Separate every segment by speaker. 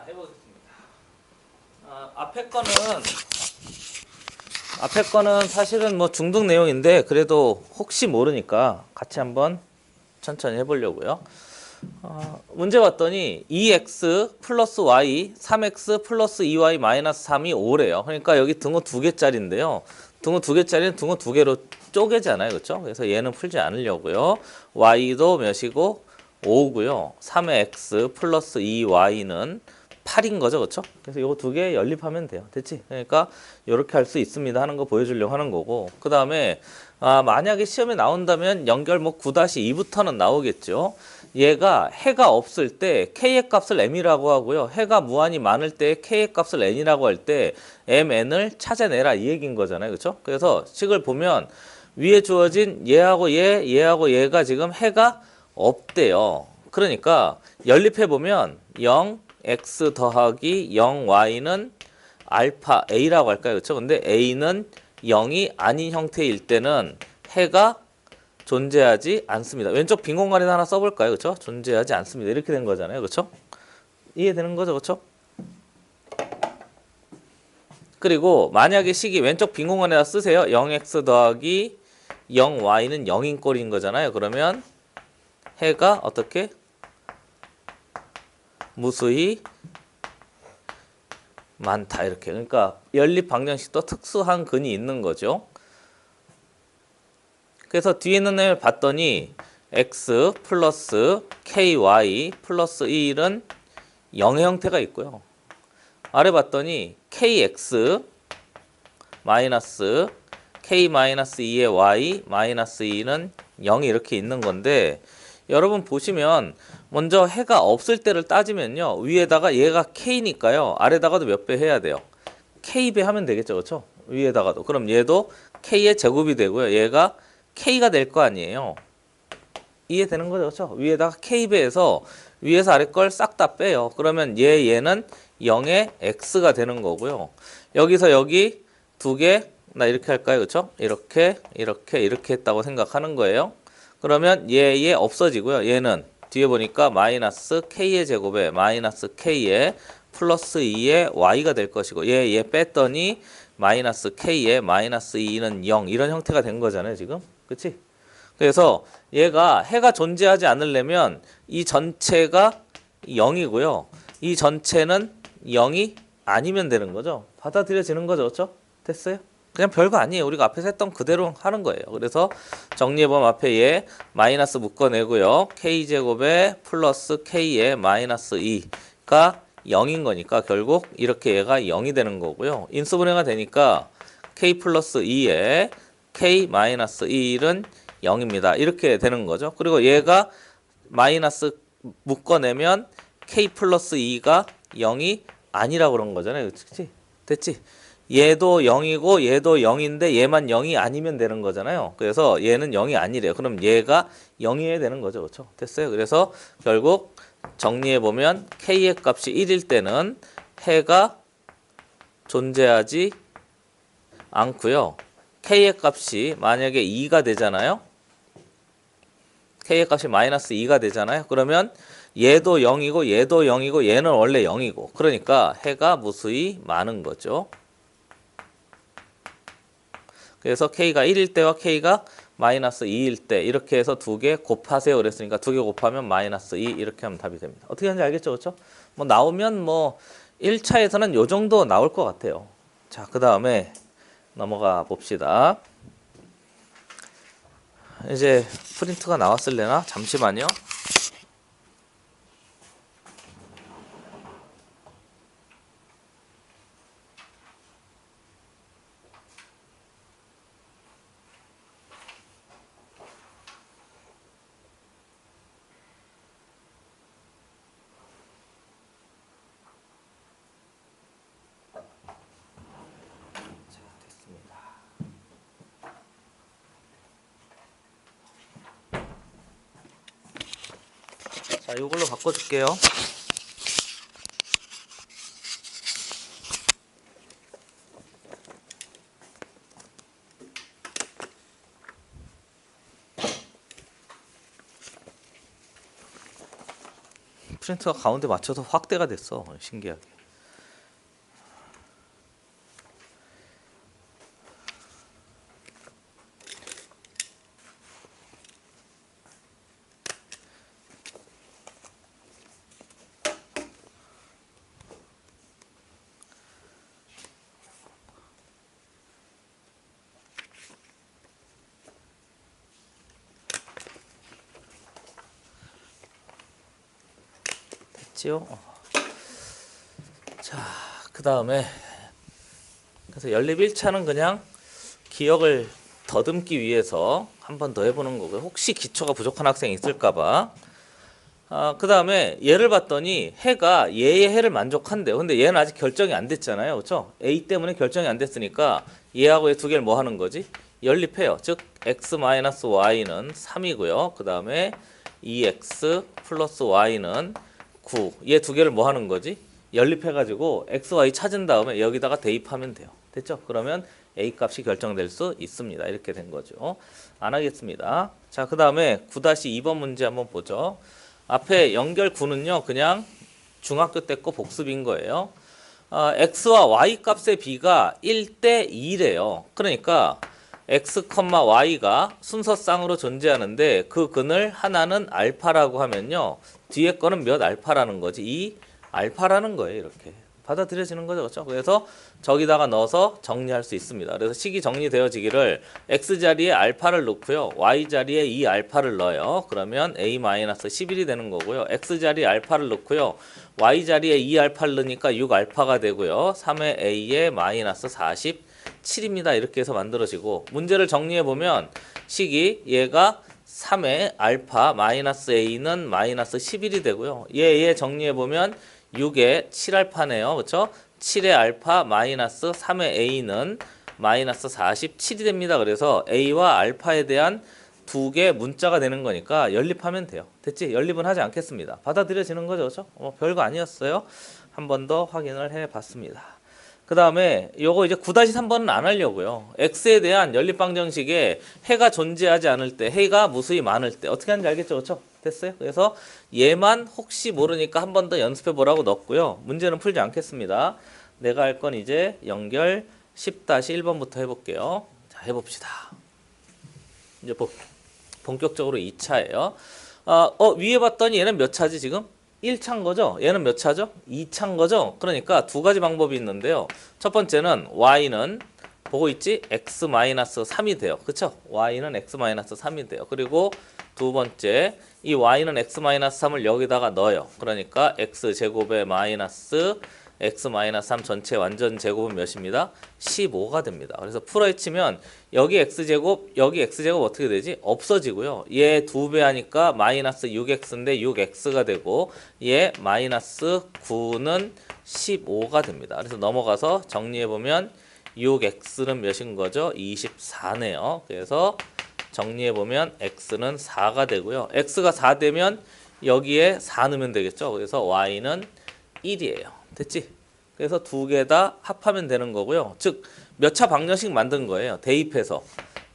Speaker 1: 해보겠습니다. 앞에 거는 사실은 뭐 중등 내용인데 그래도 혹시 모르니까 같이 한번 천천히 해보려고요. 문제 봤더니 2x 플러스 y, 3x 플러스 2y 마이너스 3이 5래요. 그러니까 여기 등호 2개짜리인데요. 등호 2개짜리는 등호 2개로 쪼개잖아요. 그렇죠? 그래서 얘는 풀지 않으려고요. y도 몇이고 5고요. 3의 x 플러스 2y는 8인 거죠. 그렇죠? 그래서 이거 2개 연립하면 돼요. 됐지? 그러니까 이렇게 할 수 있습니다 하는 거 보여주려고 하는 거고, 그 다음에 만약에 시험에 나온다면 연결 뭐 9-2부터는 나오겠죠. 얘가 해가 없을 때 k의 값을 m이라고 하고요. 해가 무한히 많을 때 k의 값을 n이라고 할 때 mn을 찾아내라 이 얘기인 거잖아요. 그렇죠? 그래서 식을 보면 위에 주어진 얘하고 얘하고 얘가 지금 해가 없대요. 그러니까 연립해 보면 0 x 더하기 0 y는 알파 a라고 할까요? 그렇죠? 근데 a는 0이 아닌 형태일 때는 해가 존재하지 않습니다. 왼쪽 빈 공간에다 하나 써볼까요? 그렇죠? 존재하지 않습니다. 이렇게 된 거잖아요. 그렇죠? 이해되는 거죠? 그렇죠? 그리고 만약에 식이 왼쪽 빈 공간에다 쓰세요. 0x 더하기 0y는 0인 꼴인 거잖아요. 그러면 해가 어떻게? 무수히 많다 이렇게. 그러니까 연립 방정식도 특수한 근이 있는 거죠. 그래서 뒤에 있는 애를 봤더니 x 플러스 ky 플러스 1은 0의 형태가 있고요. 아래 봤더니 kx 마이너스 k 마이너스 2의 y 마이너스 2는 0이 이렇게 있는 건데, 여러분 보시면 먼저 해가 없을 때를 따지면요. 위에다가 얘가 k니까요. 아래다가도 몇 배 해야 돼요? k배 하면 되겠죠. 그렇죠? 위에다가도. 그럼 얘도 k의 제곱이 되고요. 얘가 k가 될 거 아니에요. 이해되는 거죠? 그렇죠? 위에다가 k배해서 위에서 아래 걸 싹 다 빼요. 그러면 얘는 0의 x가 되는 거고요. 여기서 여기 두 개, 나 이렇게 할까요? 그렇죠? 이렇게 했다고 생각하는 거예요. 그러면 얘 없어지고요. 얘는 뒤에 보니까 마이너스 k의 제곱에 마이너스 k의 플러스 2의 y가 될 것이고, 얘 뺐더니 마이너스 k의 마이너스 2는 0 이런 형태가 된 거잖아요. 지금. 그치? 그래서 얘가 해가 존재하지 않으려면 이 전체가 0이고요. 이 전체는 0이 아니면 되는 거죠. 받아들여지는 거죠. 그렇죠? 됐어요? 그냥 별거 아니에요. 우리가 앞에서 했던 그대로 하는 거예요. 그래서 정리해보면 앞에 얘 마이너스 묶어내고요. k제곱에 플러스 k의 마이너스 2가 0인 거니까 결국 이렇게 얘가 0이 되는 거고요. 인수분해가 되니까 k 플러스 2에 k 마이너스 1은 0입니다. 이렇게 되는 거죠. 그리고 얘가 마이너스 묶어내면 k 플러스 2가 0이 아니라고 그런 거잖아요. 그치? 됐지? 얘도 0이고 얘도 0인데 얘만 0이 아니면 되는 거잖아요. 그래서 얘는 0이 아니래요. 그럼 얘가 0이어야 되는 거죠. 그렇죠? 됐어요? 그래서 결국 정리해보면 k의 값이 1일 때는 해가 존재하지 않고요. k의 값이 만약에 2가 되잖아요. k의 값이 마이너스 2가 되잖아요. 그러면 얘도 0이고 얘도 0이고 얘는 원래 0이고, 그러니까 해가 무수히 많은 거죠. 그래서 k가 1일 때와 k가 마이너스 2일 때 이렇게 해서 두 개 곱하세요 그랬으니까 두 개 곱하면 마이너스 2 이렇게 하면 답이 됩니다. 어떻게 하는지 알겠죠? 그렇죠? 뭐 나오면 뭐 1차에서는 요 정도 나올 것 같아요. 자, 그 다음에 넘어가 봅시다. 이제 프린트가 나왔을래나? 잠시만요. 자, 이걸로 바꿔줄게요. 프린트가 가운데 맞춰서 확대가 됐어. 신기하게. 됐지요? 자, 그 다음에 그래서 연립 1차는 그냥 기억을 더듬기 위해서 한 번 더 해보는 거고요. 혹시 기초가 부족한 학생이 있을까봐. 그 다음에 얘를 봤더니 해가 얘의 해를 만족한대요. 근데 얘는 아직 결정이 안 됐잖아요. 그렇죠? A 때문에 결정이 안 됐으니까 얘하고 얘 두 개를 뭐 하는 거지? 연립해요. 즉 x-y는 3이고요. 그 다음에 2x 플러스 y는 9. 얘 두 개를 뭐 하는 거지? 연립해가지고 x, y 찾은 다음에 여기다가 대입하면 돼요. 됐죠? 그러면 a 값이 결정될 수 있습니다. 이렇게 된 거죠. 안 하겠습니다. 자, 그 다음에 9-2번 문제 한번 보죠. 앞에 연결 9는요 그냥 중학교 때 거 복습인 거예요. x와 y 값의 비가 1대 2래요. 그러니까 x, y가 순서쌍으로 존재하는데 그 근을 하나는 알파라고 하면요 뒤에 거는 몇 알파라는 거지? 2 알파라는 거예요. 이렇게 받아들여지는 거죠. 그렇죠? 그래서 저기다가 넣어서 정리할 수 있습니다. 그래서 식이 정리되어지기를 x 자리에 알파를 넣고요. y 자리에 2 알파를 넣어요. 그러면 a-11이 되는 거고요. x 자리에 알파를 넣고요. y 자리에 2 알파를 넣으니까 6 알파가 되고요. 3의 a에 마이너스 47입니다. 이렇게 해서 만들어지고 문제를 정리해 보면 식이 얘가 3의 알파 마이너스 a는 마이너스 11이 되고요. 얘 정리해 보면 6의 7알파네요. 그렇죠? 7의 알파 마이너스 3의 a는 마이너스 47이 됩니다. 그래서 a와 알파에 대한 두 개 문자가 되는 거니까 연립하면 돼요. 됐지? 연립은 하지 않겠습니다. 받아들여지는 거죠. 그렇죠? 별거 아니었어요. 한 번 더 확인을 해봤습니다. 그 다음에 요거 이제 9-3번은 안 하려고요. x에 대한 연립방정식에 해가 존재하지 않을 때, 해가 무수히 많을 때 어떻게 하는지 알겠죠? 그렇죠? 됐어요? 그래서 얘만 혹시 모르니까 한 번 더 연습해 보라고 넣었고요. 문제는 풀지 않겠습니다. 내가 할 건 이제 연결 10-1번부터 해볼게요. 자, 해봅시다. 이제 본격적으로 2차예요. 위에 봤더니 얘는 몇 차지 지금? 1차인 거죠? 얘는 몇 차죠? 2차인 거죠? 그러니까 두 가지 방법이 있는데요. 첫 번째는 y는 보고 있지? x-3이 돼요. 그쵸? y는 x-3이 돼요. 그리고 두 번째, 이 y는 x-3을 여기다가 넣어요. 그러니까 x제곱에 마이너스 x-3 전체 완전 제곱은 몇입니다? 15가 됩니다. 그래서 풀어헤치면 여기 x제곱, 여기 x제곱 어떻게 되지? 없어지고요. 얘 2배 하니까 마이너스 6x인데 6x가 되고 얘 마이너스 9는 15가 됩니다. 그래서 넘어가서 정리해보면 6x는 몇인 거죠? 24네요. 그래서 정리해보면 x는 4가 되고요. x가 4 되면 여기에 4 넣으면 되겠죠. 그래서 y는 1이에요. 됐지? 그래서 두 개 다 합하면 되는 거고요. 즉 몇 차 방정식 만든 거예요. 대입해서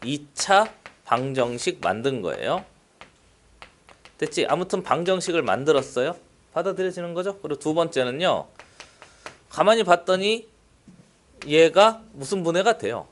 Speaker 1: 2차 방정식 만든 거예요. 됐지? 아무튼 방정식을 만들었어요. 받아들여지는 거죠. 그리고 두 번째는요. 가만히 봤더니 얘가 무슨 분해가 돼요?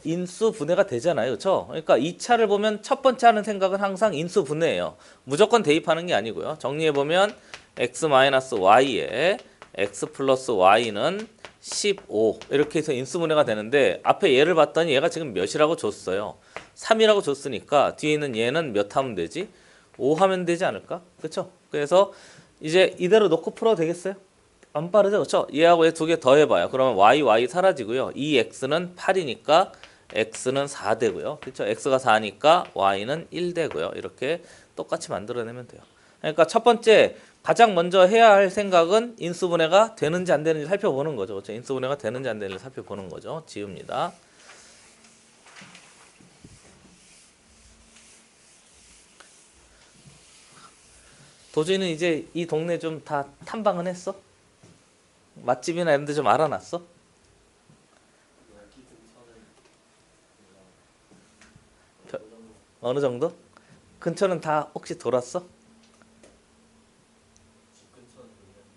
Speaker 1: 인수 분해가 되잖아요. 그렇죠? 그러니까 2차를 보면 첫 번째 하는 생각은 항상 인수 분해예요. 무조건 대입하는 게 아니고요. 정리해 보면 x-y에 x 플러스 y는 15 이렇게 해서 인수분해가 되는데 앞에 얘를 봤더니 얘가 지금 몇이라고 줬어요. 3이라고 줬으니까 뒤에 있는 얘는 몇 하면 되지? 5 하면 되지 않을까? 그렇죠? 그래서 이제 이대로 놓고 풀어도 되겠어요? 안 빠르죠? 그렇죠? 얘하고 얘 두 개 더 해봐요. 그러면 y 사라지고요. 이 x는 8이니까 x는 4 되고요. 그렇죠? x가 4니까 y는 1 되고요. 이렇게 똑같이 만들어내면 돼요. 그러니까 첫 번째 가장 먼저 해야 할 생각은 인수분해가 되는지 안 되는지 살펴보는 거죠. 그렇죠? 인수분해가 되는지 안 되는지 살펴보는 거죠. 지웁니다. 도준이는 이제 이 동네 좀 다 탐방은 했어? 맛집이나 이런 데 좀 알아놨어? 어느 정도? 근처는 다 혹시 돌았어?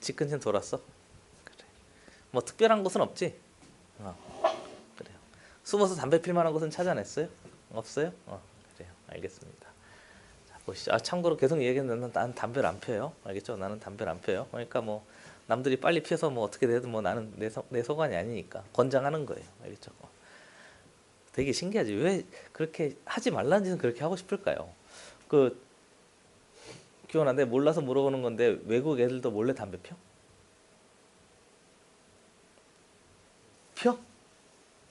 Speaker 1: 집 근처 돌았어? 그래. 뭐 특별한 곳은 없지? 그래요. 숨어서 담배 필 만한 곳은 찾아냈어요? 없어요? 그래요. 알겠습니다. 자, 보시죠. 참고로 계속 얘기했는데 나는 담배를 안 펴요. 알겠죠? 나는 담배를 안 펴요. 그러니까 뭐 남들이 빨리 피워서 뭐 어떻게 되든 뭐 나는 내 소관이 아니니까 권장하는 거예요. 알겠죠? 되게 신기하지. 왜 그렇게 하지 말라는 짓은 그렇게 하고 싶을까요? 기원아, 내가 몰라서 물어보는 건데 외국 애들도 몰래 담배 펴? 펴?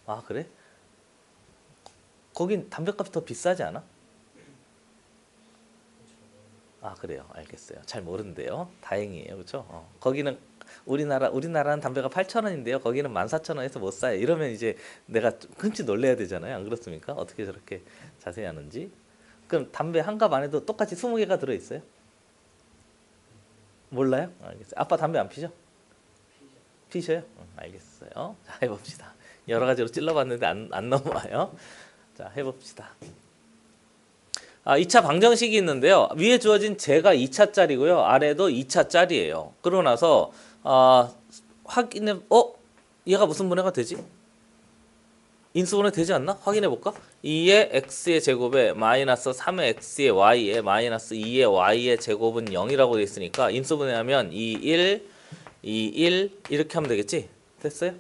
Speaker 1: 아, 그래? 거긴 담배값이 더 비싸지 않아? 아, 그래요. 알겠어요. 잘 모르는데요. 다행이에요. 그렇죠? 거기는 우리나라는 담배가 8,000원인데요. 거기는 14,000원에서 못 사요. 이러면 이제 내가 좀 끔찍 놀래야 되잖아요. 안 그렇습니까? 어떻게 저렇게 자세히 하는지. 그럼 담배 한 갑 안에도 똑같이 20개가 들어 있어요? 몰라요? 알겠어요. 아빠 담배 안 피죠? 피셔요? 알겠어요. 자, 해봅시다. 여러 가지로 찔러봤는데 안 넘어와요. 자, 해봅시다. 2차 방정식이 있는데요. 위에 주어진 제가 2차짜리고요. 아래도 2차짜리예요. 그러고 나서 확인해. 얘가 무슨 분해가 되지? 인수분해 되지 않나? 확인해 볼까? 2의 x의 제곱에 마이너스 3의 x의 y에 마이너스 2의 y의 제곱은 0이라고 되어 있으니까 인수분해하면 2, 1, 2, 1 이렇게 하면 되겠지? 됐어요?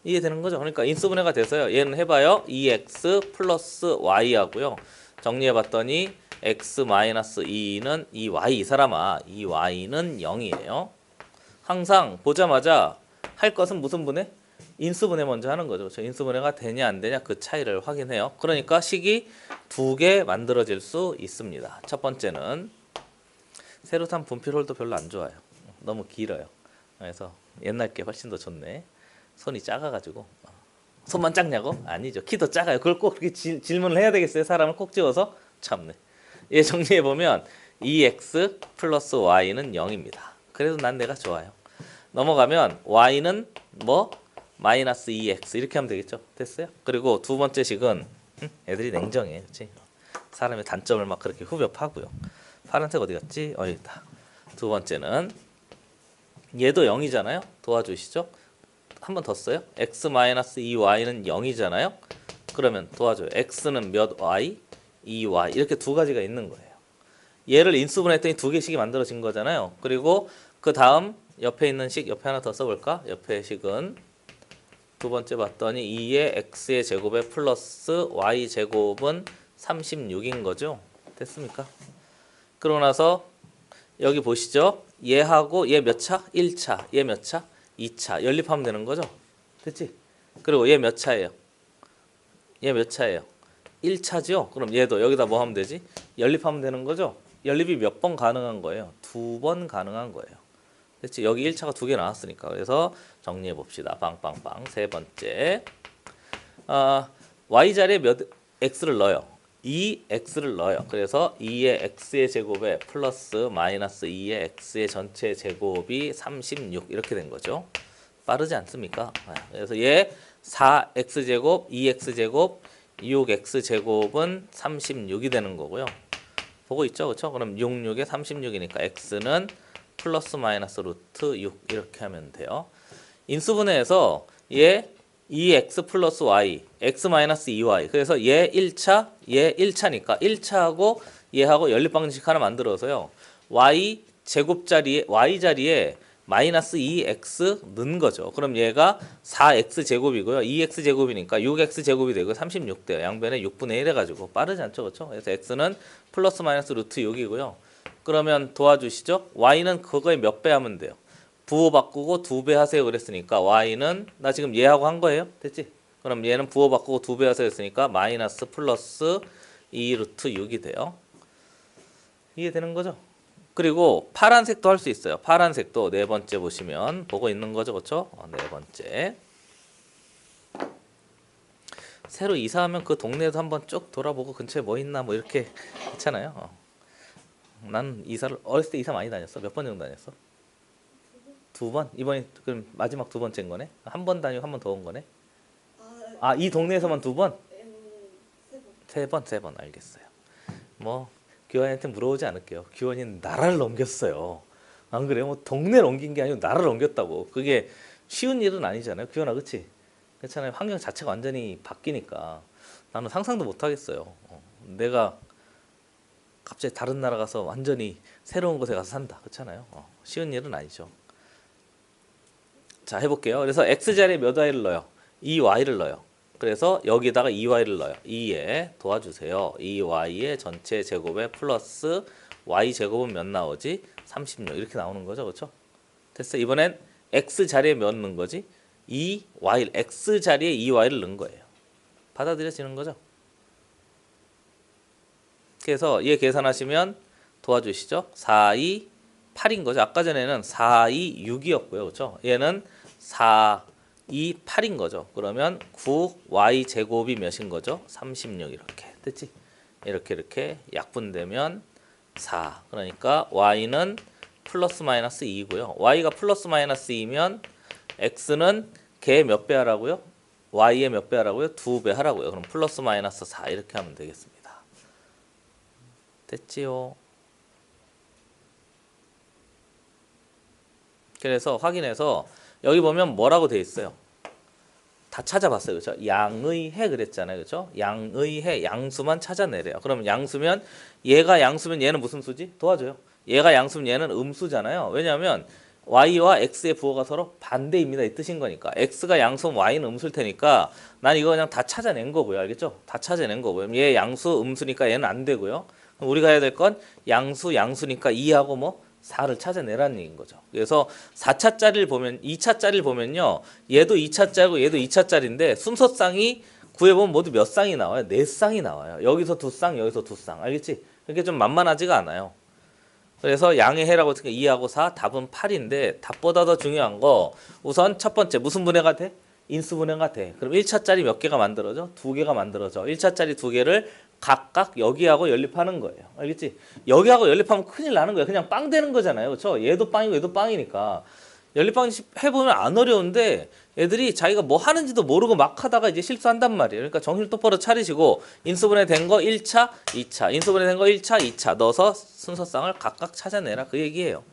Speaker 1: 이해되는 거죠? 그러니까 인수분해가 돼서요. 얘는 해봐요. 2x 플러스 y 하고요. 정리해봤더니 x 마이너스 2는 2y 이 사람아 2y는 0이에요. 항상 보자마자 할 것은 무슨 분해? 인수분해 먼저 하는 거죠. 그렇죠? 인수분해가 되냐 안 되냐 그 차이를 확인해요. 그러니까 식이 두 개 만들어질 수 있습니다. 첫 번째는 세로산 분필홀도 별로 안 좋아요. 너무 길어요. 그래서 옛날 게 훨씬 더 좋네. 손이 작아가지고. 손만 작냐고? 아니죠. 키도 작아요. 그걸 꼭 그렇게 질문을 해야 되겠어요? 사람을 꼭 집어서? 참네. 얘 정리해보면 2x 플러스 y는 0입니다. 그래도 난 내가 좋아요. 넘어가면 y는 뭐? 마이너스 2x 이렇게 하면 되겠죠. 됐어요? 그리고 두 번째 식은 애들이 냉정해. 그렇지? 사람의 단점을 막 그렇게 후벼 파고요. 파란색 어디 갔지? 여기 있다. 두 번째는 얘도 0이잖아요. 도와주시죠. 한 번 더 써요. x 마이너스 2y는 0이잖아요. 그러면 도와줘요. x는 몇 y? 2y 이렇게 두 가지가 있는 거예요. 얘를 인수분해했더니 두 개씩이 만들어진 거잖아요. 그리고 그 다음 옆에 있는 식 옆에 하나 더 써볼까? 옆에 식은 두 번째 봤더니 2의 x의 제곱에 플러스 y 제곱은 36인 거죠. 됐습니까? 그러고 나서 여기 보시죠. 얘하고 얘 몇 차? 1차. 얘 몇 차? 2차. 연립하면 되는 거죠. 됐지? 그리고 얘 몇 차예요? 얘 몇 차예요? 1차죠. 그럼 얘도 여기다 뭐 하면 되지? 연립하면 되는 거죠. 연립이 몇 번 가능한 거예요? 2번 가능한 거예요. 됐지? 여기 1차가 두 개 나왔으니까. 그래서 정리해 봅시다. 빵빵빵. 세 번째. y 자리에 몇 x를 넣어요? 2x를 넣어요. 그래서 2의 x의 제곱에 플러스 마이너스 2의 x의 전체 제곱이 36 이렇게 된 거죠. 빠르지 않습니까? 그래서 얘 4x 제곱, 2x 제곱, 6x 제곱은 36이 되는 거고요. 보고 있죠? 그렇죠? 그럼 6, 6에 36이니까 x는 플러스 마이너스 루트 6 이렇게 하면 돼요. 인수분해에서 얘 2x 플러스 y, x 마이너스 2y. 그래서 얘 1차, 얘 1차니까 1차하고 얘하고 연립방정식 하나 만들어서요. y 제곱 자리에 y 자리에 마이너스 2x 넣은 거죠. 그럼 얘가 4x 제곱이고요. 2x 제곱이니까 6x 제곱이 되고 36대요. 양변에 6분의 1 해가지고 빠르지 않죠, 그렇죠? 그래서 x는 플러스 마이너스 루트 6이고요. 그러면 도와주시죠. y는 그거에 몇 배 하면 돼요. 부호 바꾸고 2배 하세요 그랬으니까 y는 나 지금 얘하고 한 거예요. 됐지? 그럼 얘는 부호 바꾸고 2배 하세요 했으니까 마이너스 플러스 2 루트 6이 돼요. 이해되는 거죠? 그리고 파란색도 할 수 있어요. 파란색도 네 번째 보시면 보고 있는 거죠. 그렇죠? 네 번째. 새로 이사하면 그 동네에도 한번 쭉 돌아보고 근처에 뭐 있나 뭐 이렇게 있잖아요. 난 이사를 어렸을 때 이사 많이 다녔어. 몇 번 정도 다녔어? 2번? 이번이 그럼 마지막 두 번째인 거네? 한 번 다니고 한 번 더 온 거네? 이 동네에서만 2번? 3번. 3번 알겠어요. 뭐 규환이한테 물어보지 않을게요. 규환이는 나라를 넘겼어요. 안 그래요? 뭐 동네를 옮긴 게 아니고 나라를 옮겼다고. 그게 쉬운 일은 아니잖아요. 기현아, 그치? 그렇잖아요. 환경 자체가 완전히 바뀌니까 나는 상상도 못 하겠어요. 내가 갑자기 다른 나라 가서 완전히 새로운 곳에 가서 산다. 그렇잖아요. 쉬운 일은 아니죠. 자, 해볼게요. 그래서 x 자리에 몇 y를 넣어요? 2y를 넣어요. 그래서 여기다가 2y를 넣어요. 2에 도와주세요. 2y의 전체 제곱에 플러스 y 제곱은 몇 나오지? 36 이렇게 나오는 거죠. 그렇죠? 됐어. 이번엔 x 자리에 몇 넣는 거지? 2y, x 자리에 2y를 넣은 거예요. 받아들여지는 거죠. 그래서 얘 계산하시면 도와주시죠. 4, 2, 8인 거죠. 아까 전에는 4, 2, 6이었고요. 그렇죠? 얘는 4, 2, 8인 거죠. 그러면 9y 제곱이 몇인 거죠? 36 이렇게. 됐지? 이렇게 약분되면 4. 그러니까 y는 플러스 마이너스 2고요. y가 플러스 마이너스 2면 x는 걔 몇 배 하라고요? y의 몇 배 하라고요? 2배 하라고요. 그럼 플러스 마이너스 4 이렇게 하면 되겠습니다. 됐지요? 그래서 확인해서 여기 보면 뭐라고 돼 있어요? 다 찾아봤어요. 그렇죠? 양의해 그랬잖아요. 그렇죠? 양의해 양수만 찾아내래요. 그러면 양수면 얘가 양수면 얘는 무슨 수지? 도와줘요. 얘가 양수면 얘는 음수잖아요. 왜냐하면 y와 x의 부호가 서로 반대입니다. 이 뜻인 거니까. x가 양수면 y는 음수일 테니까 난 이거 그냥 다 찾아낸 거고요. 알겠죠? 다 찾아낸 거고요. 얘 양수 음수니까 얘는 안 되고요. 그럼 우리가 해야 될 건 양수니까 2하고 뭐 4를 찾아내라는 얘기인 거죠. 그래서 4차짜리를 보면 2차짜리를 보면요. 얘도 2차짜리고 얘도 2차짜리인데 순서쌍이 구해보면 모두 몇 쌍이 나와요? 4쌍이 나와요. 여기서 2쌍, 여기서 2쌍. 알겠지? 그게 좀 만만하지가 않아요. 그래서 양의 해라고 했으니까 2하고 4 답은 8인데 답보다 더 중요한 거 우선 첫 번째 무슨 분해가 돼? 인수분해가 돼. 그럼 1차짜리 몇 개가 만들어져? 2개가 만들어져. 1차짜리 2개를 각각 여기하고 연립하는 거예요. 알겠지? 여기하고 연립하면 큰일 나는 거예요. 그냥 빵 되는 거잖아요. 그렇죠? 얘도 빵이고 얘도 빵이니까. 연립방 해보면 안 어려운데 애들이 자기가 뭐 하는지도 모르고 막 하다가 이제 실수한단 말이에요. 그러니까 정신 똑바로 차리시고 인수분해 된 거 1차, 2차, 인수분해 된 거 1차, 2차 넣어서 순서쌍을 각각 찾아내라 그 얘기예요.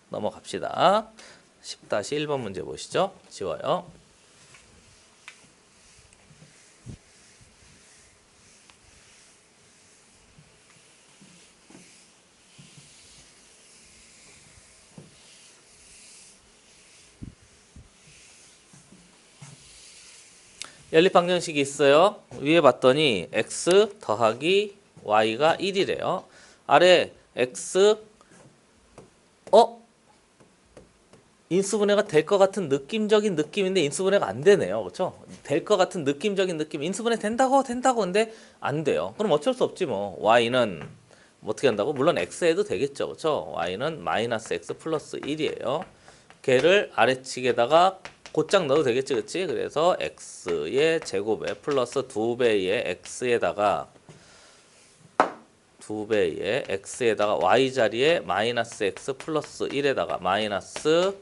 Speaker 1: 넘어갑시다. 10-1번 문제 보시죠. 지워요. 연립방정식이 있어요. 위에 봤더니 x 더하기 y가 1이래요. 아래 x 인수분해가 될 것 같은 느낌적인 느낌인데 인수분해가 안 되네요. 그렇죠? 될 것 같은 느낌적인 느낌 인수분해 된다고 근데 안 돼요. 그럼 어쩔 수 없지 뭐. y는 어떻게 한다고? 물론 x 해도 되겠죠. 그렇죠? y는 마이너스 x 플러스 1이에요. 걔를 아래측에다가 곧장 넣어도 되겠지, 그렇지? 그래서 x의 제곱에 플러스 2배의 x에다가 2배의 x에다가 y 자리에 마이너스 x 플러스 1에다가 마이너스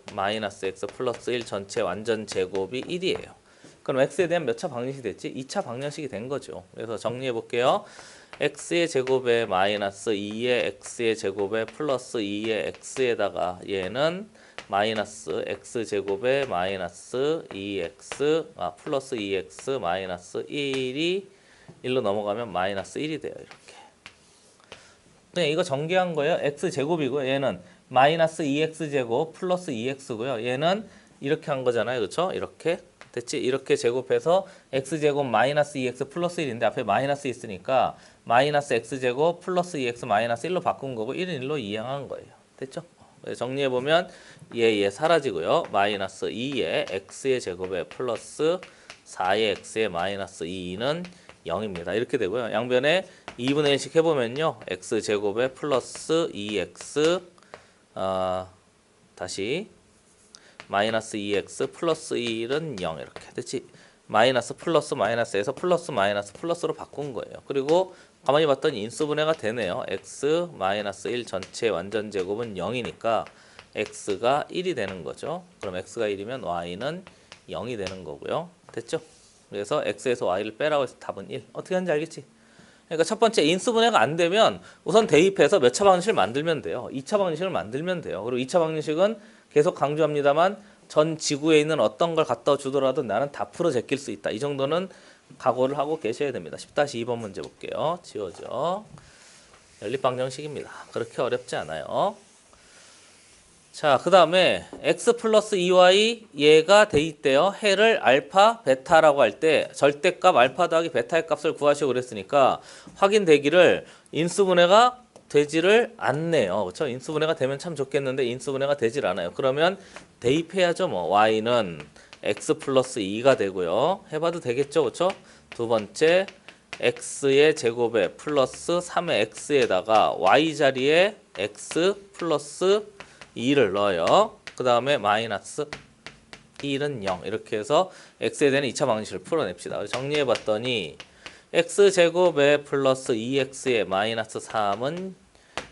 Speaker 1: x 플러스 1 전체 완전 제곱이 1이에요. 그럼 x에 대한 몇 차 방정식이 됐지? 2차 방정식이 된 거죠. 그래서 정리해 볼게요. x의 제곱에 마이너스 2의 x의 제곱에 플러스 2의 x에다가 얘는 마이너스 x 제곱에 마이너스 2x 플러스 2x 마이너스 1이 1로 넘어가면 마이너스 1이 돼요. 이렇게. 그냥 이거 전개한 거예요. x 제곱이고요. 얘는 마이너스 2x 제곱 플러스 2x고요. 얘는 이렇게 한 거잖아요. 그렇죠? 이렇게. 됐지? 이렇게 제곱해서 x제곱 마이너스 2x 플러스 1인데 앞에 마이너스 있으니까 마이너스 x제곱 플러스 2x 마이너스 1로 바꾼 거고 1은 1로 이항한 거예요. 됐죠? 정리해보면 얘 사라지고요. 마이너스 2의 x의 제곱에 플러스 4의 x의 마이너스 2는 0입니다. 이렇게 되고요. 양변에 2분의 1씩 해보면요. x제곱에 플러스 2x 다시 마이너스 2x 플러스 1은 0 이렇게 됐지. 마이너스 플러스 마이너스에서 플러스 마이너스 플러스로 바꾼 거예요. 그리고 가만히 봤더니 인수분해가 되네요. x 마이너스 1 전체 완전 제곱은 0이니까 x가 1이 되는 거죠. 그럼 x가 1이면 y는 0이 되는 거고요. 됐죠? 그래서 x에서 y를 빼라고 해서 답은 1. 어떻게 하는지 알겠지? 그러니까 첫 번째 인수분해가 안 되면 우선 대입해서 몇 차 방정식을 만들면 돼요. 2차 방정식을 만들면 돼요. 그리고 2차 방정식은 계속 강조합니다만 전 지구에 있는 어떤 걸 갖다 주더라도 나는 다 풀어 제낄 수 있다. 이 정도는 각오를 하고 계셔야 됩니다. 10-2번 문제 볼게요. 지워져. 연립방정식입니다. 그렇게 어렵지 않아요. 자, 그 다음에 x 플러스 2y 얘가 돼 있대요. 해를 알파, 베타라고 할 때 절대값 알파 더하기 베타의 값을 구하시고 그랬으니까 확인되기를 인수분해가 되지를 않네요. 그렇죠? 인수분해가 되면 참 좋겠는데 인수분해가 되질 않아요. 그러면 대입해야죠. 뭐 y는 x 플러스 2가 되고요. 해봐도 되겠죠. 그렇죠? 두 번째 x의 제곱에 플러스 3의 x에다가 y 자리에 x 플러스 2를 넣어요. 그 다음에 마이너스 1은 0 이렇게 해서 x에 대한 2차 방정식을 풀어냅시다. 정리해봤더니 x제곱에 플러스 2x에 마이너스 3은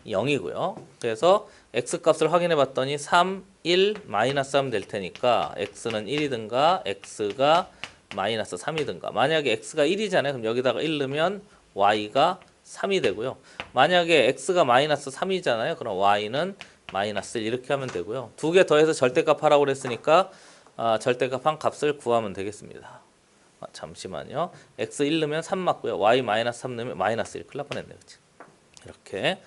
Speaker 1: 0이고요. 그래서 x값을 확인해봤더니 3, 1, 마이너스 하면 될 테니까 x는 1이든가 x가 마이너스 3이든가. 만약에 x가 1이잖아요. 그럼 여기다가 1 넣으면 y가 3이 되고요. 만약에 x가 마이너스 3이잖아요. 그럼 y는 마이너스 1 이렇게 하면 되고요. 두 개 더해서 절대값 하라고 그랬으니까 절대값 한 값을 구하면 되겠습니다. 잠시만요. x 1 넣으면 3 맞고요. y 마이너스 3 넣으면 마이너스 1. 큰일 날 뻔했네요. 그치? 이렇게.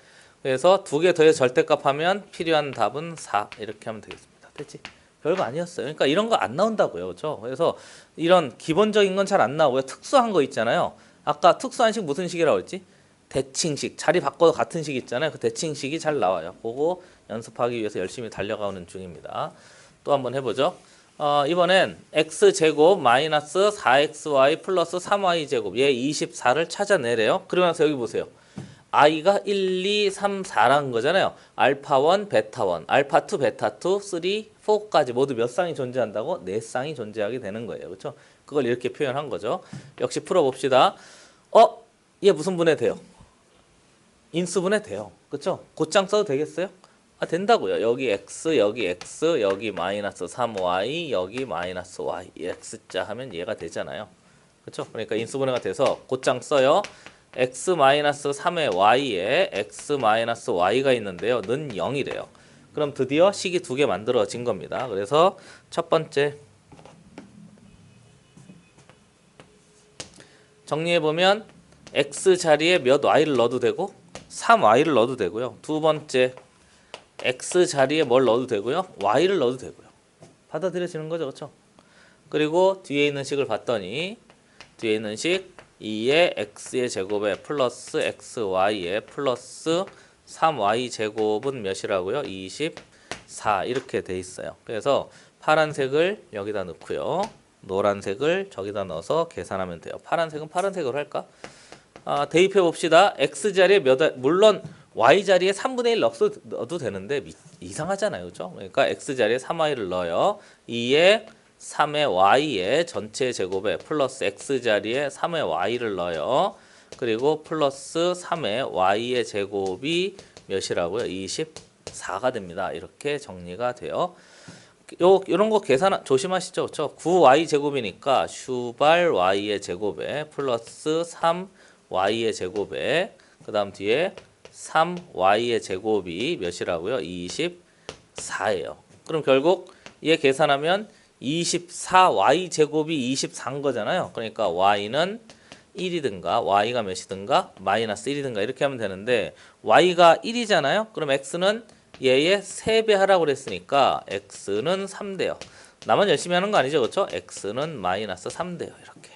Speaker 1: 그래서 두 개 더해서 절대값 하면 필요한 답은 4 이렇게 하면 되겠습니다. 됐지? 별거 아니었어요. 그러니까 이런 거 안 나온다고요. 그렇죠? 그래서 이런 기본적인 건 잘 안 나오고요. 특수한 거 있잖아요. 아까 특수한 식 무슨 식이라고 했지? 대칭식. 자리 바꿔도 같은 식 있잖아요. 그 대칭식이 잘 나와요. 그거 연습하기 위해서 열심히 달려가는 중입니다. 또 한번 해보죠. 이번엔 x제곱 마이너스 4xy 플러스 3y제곱 얘 24를 찾아내래요. 그러면서 여기 보세요. i가 1, 2, 3, 4라는 거잖아요. 알파1, 베타1, 알파2, 베타2, 3, 4까지 모두 몇 쌍이 존재한다고? 4쌍이 존재하게 되는 거예요. 그렇죠? 그걸 이렇게 표현한 거죠. 역시 풀어봅시다. 얘 무슨 분해 돼요? 인수분해 돼요. 그렇죠? 곧장 써도 되겠어요? 된다고요. 여기 x, 여기 마이너스 3y, 여기 마이너스 y, x자 하면 얘가 되잖아요. 그렇죠? 그러니까 인수분해가 돼서 곧장 써요. x 마이너스 3의 y에 x 마이너스 y가 있는데요. 는 0이래요. 그럼 드디어 식이 두 개 만들어진 겁니다. 그래서 첫 번째 정리해보면 x 자리에 몇 y를 넣어도 되고 3y를 넣어도 되고요. 두 번째 x 자리에 뭘 넣어도 되고요. y를 넣어도 되고요. 받아들여지는 거죠. 그렇죠? 그리고 뒤에 있는 식을 봤더니 뒤에 있는 식 2의 x의 제곱에 플러스 xy에 플러스 3y 제곱은 몇이라고요? 24 이렇게 돼 있어요. 그래서 파란색을 여기다 넣고요. 노란색을 저기다 넣어서 계산하면 돼요. 파란색은 파란색으로 할까? 대입해 봅시다. x 자리에 물론 y 자리에 3분의 1 넣어도 되는데 이상하잖아요. 그렇죠? 그러니까 x 자리에 3y를 넣어요. 2에 3의 y에 전체 제곱에 플러스 x 자리에 3의 y를 넣어요. 그리고 플러스 3의 y의 제곱이 몇이라고요? 24가 됩니다. 이렇게 정리가 돼요. 요런 거 계산 조심하시죠. 그렇죠? 9y 제곱이니까 슈발 y의 제곱에 플러스 3y의 제곱에 그다음 뒤에 3y의 제곱이 몇이라고요? 24예요. 그럼 결국 얘 계산하면 24y 제곱이 24인 거잖아요. 그러니까 y는 1이든가 y가 몇이든가 마이너스 1이든가 이렇게 하면 되는데 y가 1이잖아요. 그럼 x는 얘의 3배 하라고 그랬으니까 x는 3대요. 나만 열심히 하는 거 아니죠. 그렇죠? x는 마이너스 3대요. 이렇게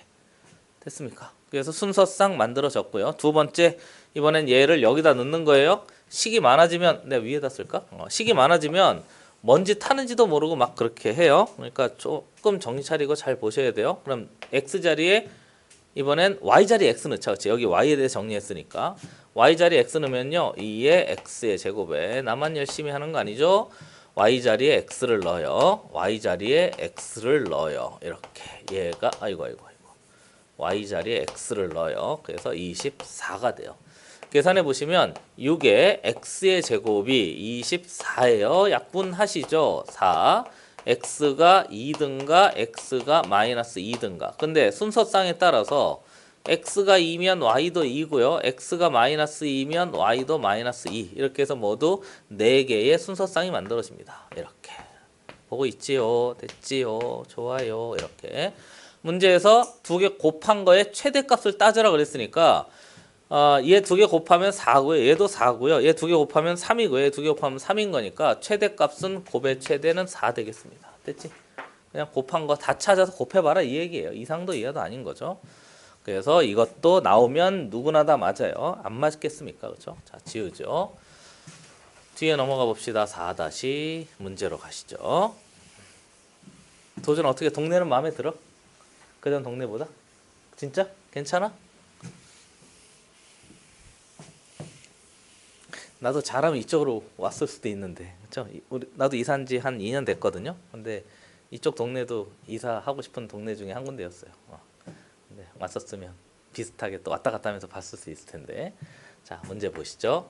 Speaker 1: 됐습니까? 그래서 순서상 만들어졌고요. 두 번째 이번엔 얘를 여기다 넣는 거예요. 식이 많아지면 내가 위에다 쓸까? 식이 많아지면 뭔지 타는지도 모르고 막 그렇게 해요. 그러니까 조금 정신 차리고 잘 보셔야 돼요. 그럼 x 자리에 이번엔 y 자리에 x 넣자. 그렇지? 여기 y에 대해 정리했으니까 y 자리에 x 넣으면요. 2의 x의 제곱에 나만 열심히 하는 거 아니죠? y 자리에 x를 넣어요. y 자리에 x를 넣어요. 이렇게 얘가 아이고 y 자리에 x를 넣어요. 그래서 24가 돼요. 계산해 보시면 6의 x의 제곱이 24예요. 약분하시죠. 4. x가 2든가 x가 마이너스 2든가. 근데 순서상에 따라서 x가 2면 y도 2고요. x가 마이너스 2면 y도 마이너스 2. 이렇게 해서 모두 4개의 순서쌍이 만들어집니다. 이렇게. 보고 있지요. 됐지요. 좋아요. 이렇게. 문제에서 두 개 곱한 거에 최대값을 따져라 그랬으니까 얘 두 개 곱하면 4고요. 얘도 4고요. 얘 두 개 곱하면 3이고요. 얘 두 개 곱하면 3인 거니까 최대값은 곱의 최대는 4 되겠습니다. 됐지? 그냥 곱한 거 다 찾아서 곱해봐라 이 얘기예요. 이상도 이하도 아닌 거죠. 그래서 이것도 나오면 누구나 다 맞아요. 안 맞겠습니까? 그렇죠? 자, 지우죠. 뒤에 넘어가 봅시다. 4 문제로 가시죠. 도전 어떻게 동네는 마음에 들어? 그전 동네보다? 진짜? 괜찮아? 나도 잘하면 이쪽으로 왔을 수도 있는데, 그렇죠? 나도 이사한 지 한 2년 됐거든요. 근데 이쪽 동네도 이사하고 싶은 동네 중에 한 군데였어요. 근데 왔었으면 비슷하게 또 왔다 갔다 하면서 봤을 수 있을 텐데. 자, 문제 보시죠.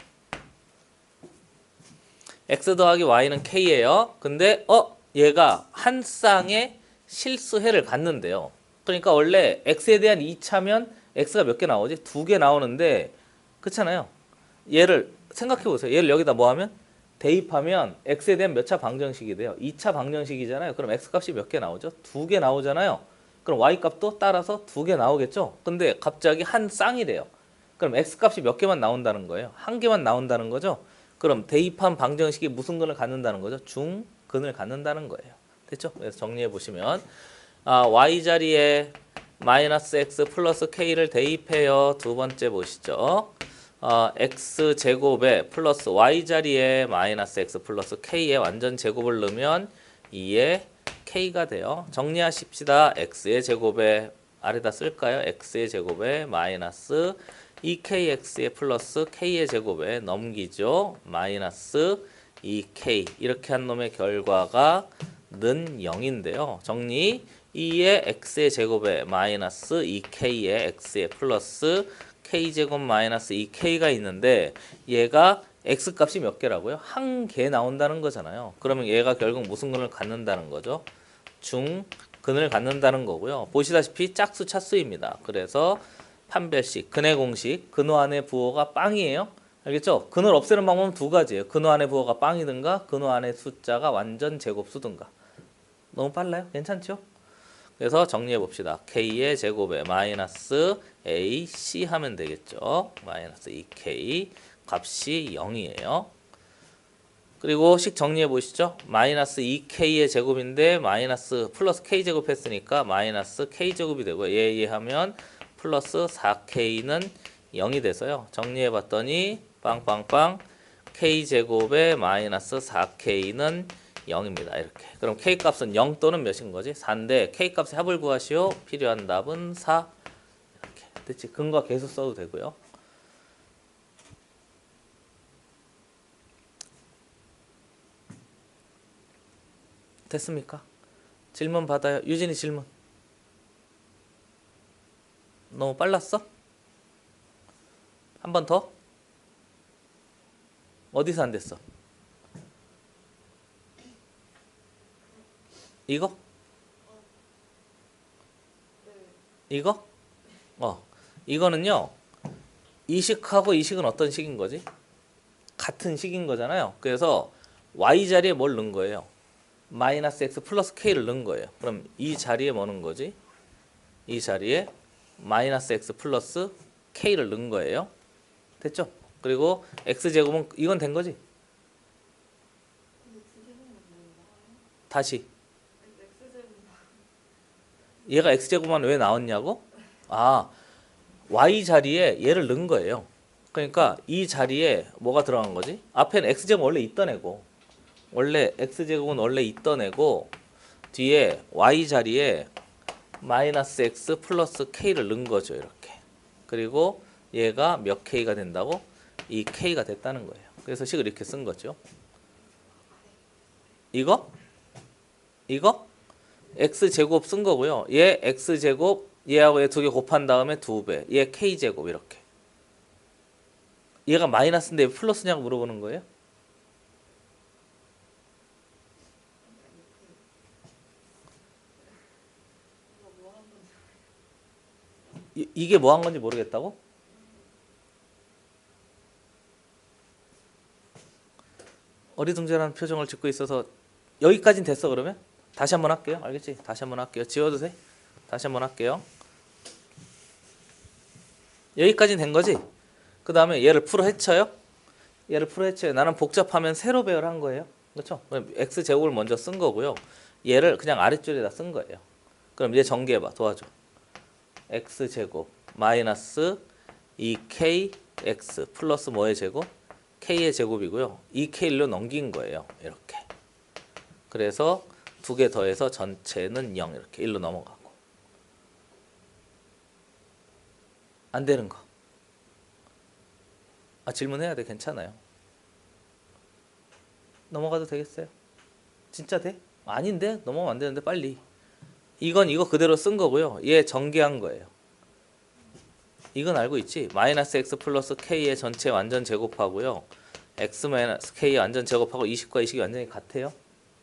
Speaker 1: x 더하기 y는 k예요. 근데 얘가 한 쌍의 실수해를 갖는데요. 그러니까 원래 x에 대한 2차면 x가 몇 개 나오지? 2개 나오는데 그렇잖아요. 얘를 생각해 보세요. 얘를 여기다 뭐 하면 대입하면 x에 대한 몇 차 방정식이 돼요? 2차 방정식이잖아요. 그럼 x 값이 몇 개 나오죠? 2개 나오잖아요. 그럼 y 값도 따라서 2개 나오겠죠? 근데 갑자기 한 쌍이래요. 그럼 x 값이 몇 개만 나온다는 거예요? 한 개만 나온다는 거죠? 그럼 대입한 방정식이 무슨 근을 갖는다는 거죠? 중근을 갖는다는 거예요. 됐죠? 그래서 정리해 보시면 y 자리에 마이너스 x 플러스 k를 대입해요. 두 번째 보시죠. x 제곱에 플러스 y 자리에 마이너스 x 플러스 k의 완전 제곱을 넣으면 2의 k가 돼요. 정리하십시다. x의 제곱에 아래다 쓸까요? x의 제곱에 마이너스 2kx의 플러스 k의 제곱에 넘기죠. 마이너스 2k 이렇게 한 놈의 결과가 는 0인데요. 정리 2의 x의 제곱에 마이너스 2k의 x의 플러스 k제곱 마이너스 2k가 있는데 얘가 x값이 몇 개라고요? 한 개 나온다는 거잖아요. 그러면 얘가 결국 무슨 근을 갖는다는 거죠? 중근을 갖는다는 거고요. 보시다시피 짝수 차수입니다. 그래서 판별식, 근의 공식, 근호 안의 부호가 빵이에요. 알겠죠? 근을 없애는 방법은 두 가지예요. 근호 안의 부호가 빵이든가 근호 안의 숫자가 완전 제곱수든가. 너무 빨라요? 괜찮죠? 그래서 정리해 봅시다. k의 제곱에 마이너스 ac 하면 되겠죠. 마이너스 2k 값이 0이에요. 그리고 식 정리해 보시죠. 마이너스 2k의 제곱인데 마이너스 플러스 k제곱 했으니까 마이너스 k제곱이 되고 얘 하면 플러스 4k는 0이 돼서요. 정리해 봤더니 빵빵빵 k제곱에 마이너스 4k는 0입니다. 이렇게. 그럼 k값은 0 또는 몇인 거지? 4인데 k값의 합을 구하시오. 필요한 답은 4. 이렇게. 됐지? 근과 계수 써도 되고요. 됐습니까? 질문 받아요. 유진이 질문. 너무 빨랐어? 한 번 더? 어디서 안 됐어? 이거? 이거? 이거는요. 이 식하고 이 식은 어떤 식인 거지? 같은 식인 거잖아요. 그래서 y 자리에 뭘 넣은 거예요? 마이너스 x 플러스 k를 넣은 거예요. 그럼 이 자리에 뭐 넣은 거지? 이 자리에 마이너스 x 플러스 k를 넣은 거예요. 됐죠? 그리고 x제곱은 이건 된 거지? 다시 얘가 x제곱만 왜 나왔냐고? y 자리에 얘를 넣은 거예요. 그러니까 이 자리에 뭐가 들어간 거지? 앞에는 x제곱 원래 있던 애고 원래 x제곱은 원래 있던 애고 뒤에 y 자리에 마이너스 x 플러스 k를 넣은 거죠. 이렇게. 그리고 얘가 몇 k가 된다고? 2k가 됐다는 거예요. 그래서 식을 이렇게 쓴 거죠. 이거? x제곱 쓴 거고요. 얘 x제곱 얘하고 얘 두 개 곱한 다음에 2배. 얘 k제곱 이렇게. 얘가 마이너스인데 왜 플러스냐고 물어보는 거예요? 이게 뭐 한 건지 모르겠다고? 어리둥절한 표정을 짓고 있어서 여기까진 됐어 그러면? 다시 한번 할게요. 알겠지? 다시 한번 할게요. 지워도 돼? 다시 한번 할게요. 여기까진 된 거지? 그 다음에 얘를 풀어 헤쳐요? 얘를 풀어 헤쳐요. 나는 복잡하면 세로 배열한 거예요. 그렇죠? x제곱을 먼저 쓴 거고요. 얘를 그냥 아래줄에다 쓴 거예요. 그럼 얘 전개해봐. 도와줘. x제곱 마이너스 2kx 플러스 뭐의 제곱? k의 제곱이고요. 2k로 넘긴 거예요. 이렇게. 그래서 두 개 더해서 전체는 0 이렇게 1로 넘어가고. 안 되는 거. 질문해야 돼. 괜찮아요. 넘어가도 되겠어요? 진짜 돼? 아닌데? 넘어가면 안 되는데 빨리. 이건 이거 그대로 쓴 거고요. 얘 전개한 거예요. 이건 알고 있지? 마이너스 x 플러스 k의 전체 완전 제곱하고요. x 마이너스 k의 완전 제곱하고 20과 20이 완전히 같아요.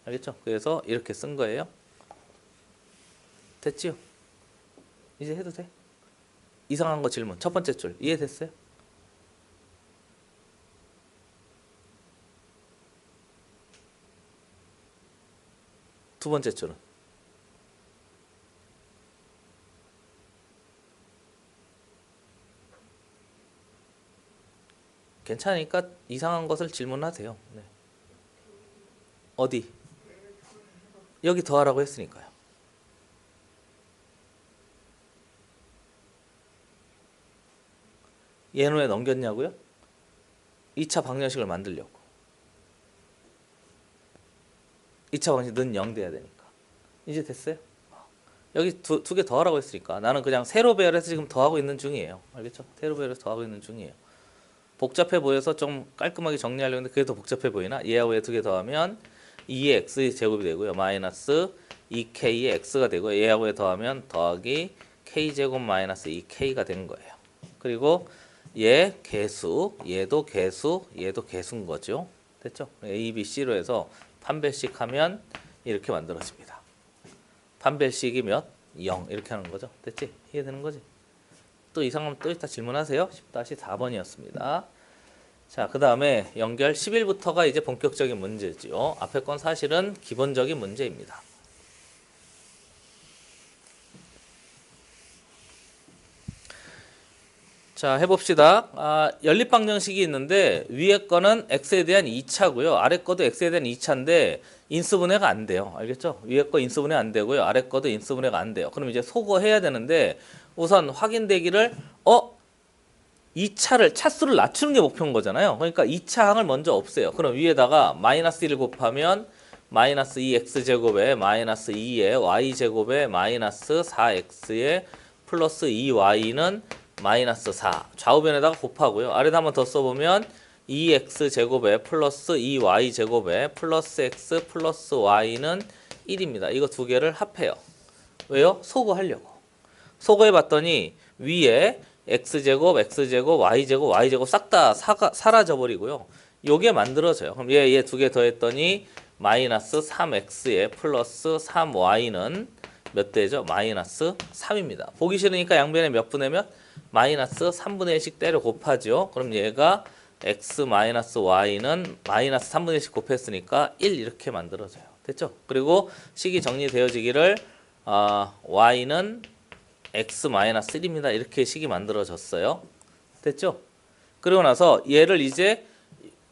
Speaker 1: 알겠죠? 그래서 이렇게 쓴 거예요. 됐지요? 이제 해도 돼? 이상한 거 질문. 첫 번째 줄 이해됐어요? 두 번째 줄은? 괜찮으니까 이상한 것을 질문하세요. 네. 어디? 여기 더하라고 했으니까요. 얘는 왜 넘겼냐고요? 2차 방정식을 만들려고. 2차 방정식 는 0 돼야 되니까. 이제 됐어요? 여기 두 개 더하라고 했으니까 나는 그냥 세로 배열해서 지금 더하고 있는 중이에요. 알겠죠? 세로 배열해서 더하고 있는 중이에요. 복잡해 보여서 좀 깔끔하게 정리하려고 했는데 그게 더 복잡해 보이나? 얘하고 얘 두 개 더하면 2의 x 제곱이 되고요. 마이너스 2k의 x가 되고 얘하고 얘 더하면 더하기 k제곱 마이너스 2k가 되는 거예요. 그리고 얘 개수, 얘도 개수, 얘도 개수인 거죠. 됐죠? A, B, C로 해서 판별식 하면 이렇게 만들어집니다. 판별식이 몇? 0 이렇게 하는 거죠. 됐지? 이해되는 거지? 또 이상하면 또 이따 질문하세요. 10-4번이었습니다. 자, 그 다음에 연결 11부터가 이제 본격적인 문제죠. 앞에 건 사실은 기본적인 문제입니다. 자, 해봅시다. 연립방정식이 있는데 위에 거는 x에 대한 2차고요. 아래 거도 x에 대한 2차인데 인수분해가 안 돼요. 알겠죠? 위에 거 인수분해 안 되고요. 아래 거도 인수분해가 안 돼요. 그럼 이제 소거해야 되는데 우선 확인되기를 2차를 차수를 낮추는 게 목표인 거잖아요. 그러니까 2차 항을 먼저 없애요. 그럼 위에다가 마이너스 1을 곱하면 마이너스 2x제곱에 마이너스 2의 y제곱에 마이너스 4x에 플러스 2y는 마이너스 4 좌우변에다가 곱하고요. 아래다 한번 더 써보면 2x제곱에 플러스 2y제곱에 플러스 x 플러스 y는 1입니다. 이거 두 개를 합해요. 왜요? 소거하려고. 소거해봤더니 위에 x제곱, x제곱, y제곱, y제곱 싹 다 사라져버리고요. 요게 만들어져요. 그럼 얘 두 개 더했더니 마이너스 3x에 플러스 3y는 몇 대죠? 마이너스 3입니다. 보기 싫으니까 양변에 몇 분의 몇? 마이너스 3분의 1씩 때려 곱하죠. 그럼 얘가 x 마이너스 y는 마이너스 3분의 1씩 곱했으니까 1 이렇게 만들어져요. 됐죠? 그리고 식이 정리되어지기를 y는 x 마이너스 1입니다. 이렇게 식이 만들어졌어요. 됐죠? 그리고 나서 얘를 이제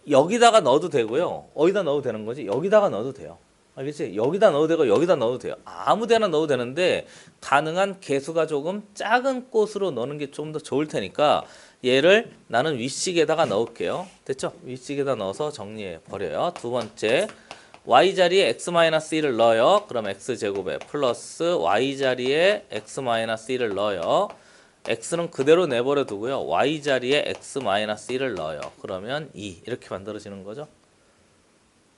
Speaker 1: 여기다가 넣어도 되고요. 어디다 넣어도 되는 거지? 여기다가 넣어도 돼요. 알겠지? 여기다 넣어도 되고 여기다 넣어도 돼요. 아무 데나 넣어도 되는데 가능한 개수가 조금 작은 곳으로 넣는 게 좀 더 좋을 테니까 얘를 나는 윗식에다가 넣을게요. 됐죠? 윗식에다 넣어서 정리해 버려요. 두 번째 y자리에 x-1을 넣어요. 그럼 x제곱에 플러스 y자리에 x-1을 넣어요. x는 그대로 내버려 두고요. y자리에 x-1을 넣어요. 그러면 2 이렇게 만들어지는 거죠.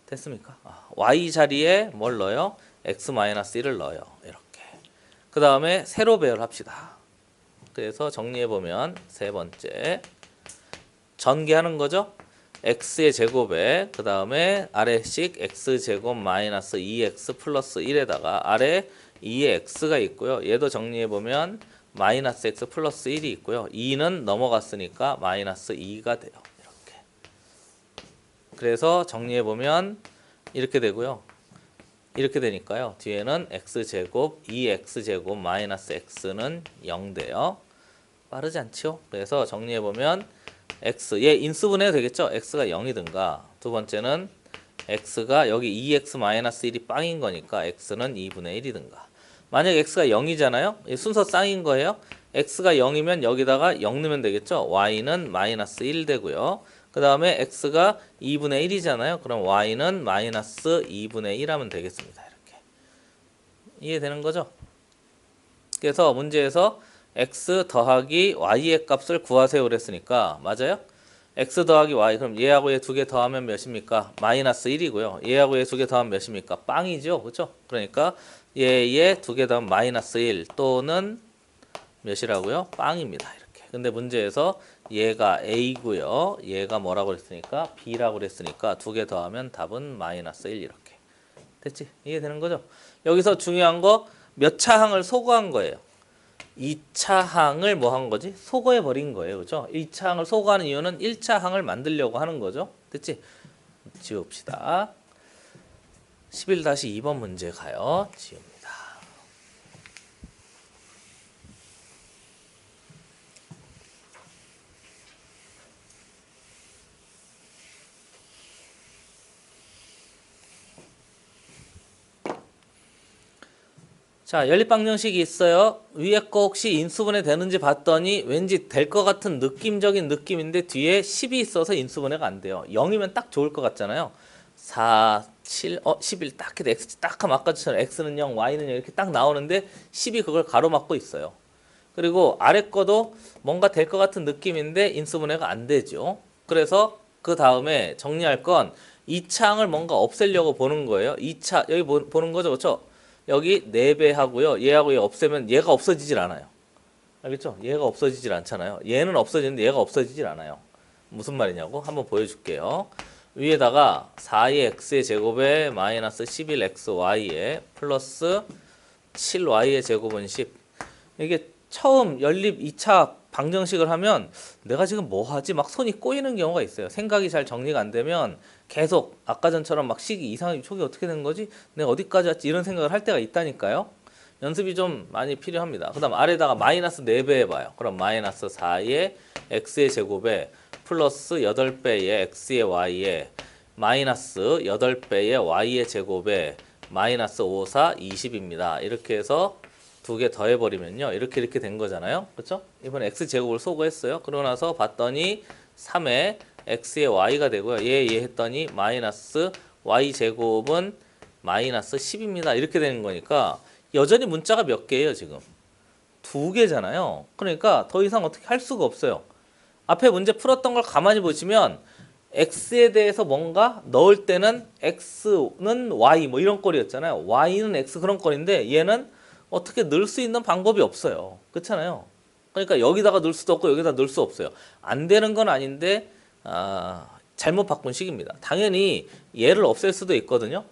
Speaker 1: 됐습니까? y자리에 뭘 넣어요? x-1을 넣어요. 이렇게. 그 다음에 세로 배열합시다. 그래서 정리해보면 세 번째 전개하는 거죠. x의 제곱에 그 다음에 아래식 x제곱 마이너스 2x 플러스 1에다가 아래 2의 x가 있고요. 얘도 정리해보면 마이너스 x 플러스 1이 있고요. 2는 넘어갔으니까 마이너스 2가 돼요. 이렇게. 그래서 정리해보면 이렇게 되고요. 이렇게 되니까요. 뒤에는 x제곱 2x제곱 마이너스 x는 0 돼요. 빠르지 않죠? 그래서 정리해보면 x, 얘 인수분해도 되겠죠? x가 0이든가. 두 번째는 x가 여기 2x 마이너스 1이 빵인 거니까 x는 2분의 1이든가. 만약 x가 0이잖아요? 순서 쌍인 거예요. x가 0이면 여기다가 0 넣으면 되겠죠? y는 마이너스 1 되고요. 그 다음에 x가 2분의 1이잖아요. 그럼 y는 마이너스 2분의 1 하면 되겠습니다. 이렇게. 이해되는 거죠? 그래서 문제에서 x 더하기 y의 값을 구하세요 그랬으니까 맞아요? x 더하기 y 그럼 얘하고 얘 두 개 더하면 몇입니까? 마이너스 1이고요. 얘하고 얘 두 개 더하면 몇입니까? 빵이죠. 그렇죠? 그러니까 얘 두 개 더하면 마이너스 1 또는 몇이라고요? 빵입니다. 이렇게. 근데 문제에서 얘가 a고요. 얘가 뭐라고 그랬으니까 b라고 그랬으니까 두 개 더하면 답은 마이너스 1 이렇게. 됐지? 이해되는 거죠? 여기서 중요한 거 몇 차 항을 소거한 거예요. 2차 항을 뭐 한 거지? 소거해 버린 거예요. 그죠? 2차 항을 소거하는 이유는 1차 항을 만들려고 하는 거죠. 됐지? 지웁시다. 11-2번 문제 가요. 지웁니다. 자, 연립방정식이 있어요. 위에 거 혹시 인수분해 되는지 봤더니 왠지 될 것 같은 느낌적인 느낌인데 뒤에 10이 있어서 인수분해가 안 돼요. 0이면 딱 좋을 것 같잖아요. 4, 7, 11 딱 해도 x 딱 하면 아까 처럼 x는 0, y는 0 이렇게 딱 나오는데 10이 그걸 가로막고 있어요. 그리고 아래 거도 뭔가 될 것 같은 느낌인데 인수분해가 안 되죠. 그래서 그 다음에 정리할 건 2차 항을 뭔가 없애려고 보는 거예요. 2차 여기 보는 거죠. 그렇죠? 여기 4배 하고요. 얘하고 얘 없애면 얘가 없어지질 않아요. 알겠죠? 얘가 없어지질 않잖아요. 얘는 없어지는데 얘가 없어지질 않아요. 무슨 말이냐고 한번 보여줄게요. 위에다가 4의 x의 제곱에 마이너스 11xy에 플러스 7y의 제곱은 10. 이게 처음 연립 2차 방정식을 하면 내가 지금 뭐 하지? 막 손이 꼬이는 경우가 있어요. 생각이 잘 정리가 안 되면 계속 아까 전처럼 막 식이 이상하게 촉이 어떻게 된 거지? 내가 어디까지 왔지? 이런 생각을 할 때가 있다니까요. 연습이 좀 많이 필요합니다. 그 다음 아래다가 마이너스 4배 해봐요. 그럼 마이너스 4의 x의 제곱에 플러스 8배의 x의 y에 마이너스 8배의 y의 제곱에 마이너스 5, 4, 20입니다. 이렇게 해서 두 개 더해버리면요. 이렇게 된 거잖아요. 그렇죠? 이번에 x제곱을 소거했어요. 그러고 나서 봤더니 3에 x의 y가 되고요. 얘 했더니 마이너스 y제곱은 마이너스 10입니다. 이렇게 되는 거니까 여전히 문자가 몇 개예요 지금? 2개잖아요. 그러니까 더 이상 어떻게 할 수가 없어요. 앞에 문제 풀었던 걸 가만히 보시면 x에 대해서 뭔가 넣을 때는 x는 y 뭐 이런 꼴이었잖아요. y는 x 그런 꼴인데 얘는 어떻게 넣을 수 있는 방법이 없어요. 그렇잖아요. 그러니까 여기다가 넣을 수도 없고 여기다 넣을 수 없어요. 안 되는 건 아닌데 잘못 바꾼 식입니다. 당연히 얘를 없앨 수도 있거든요.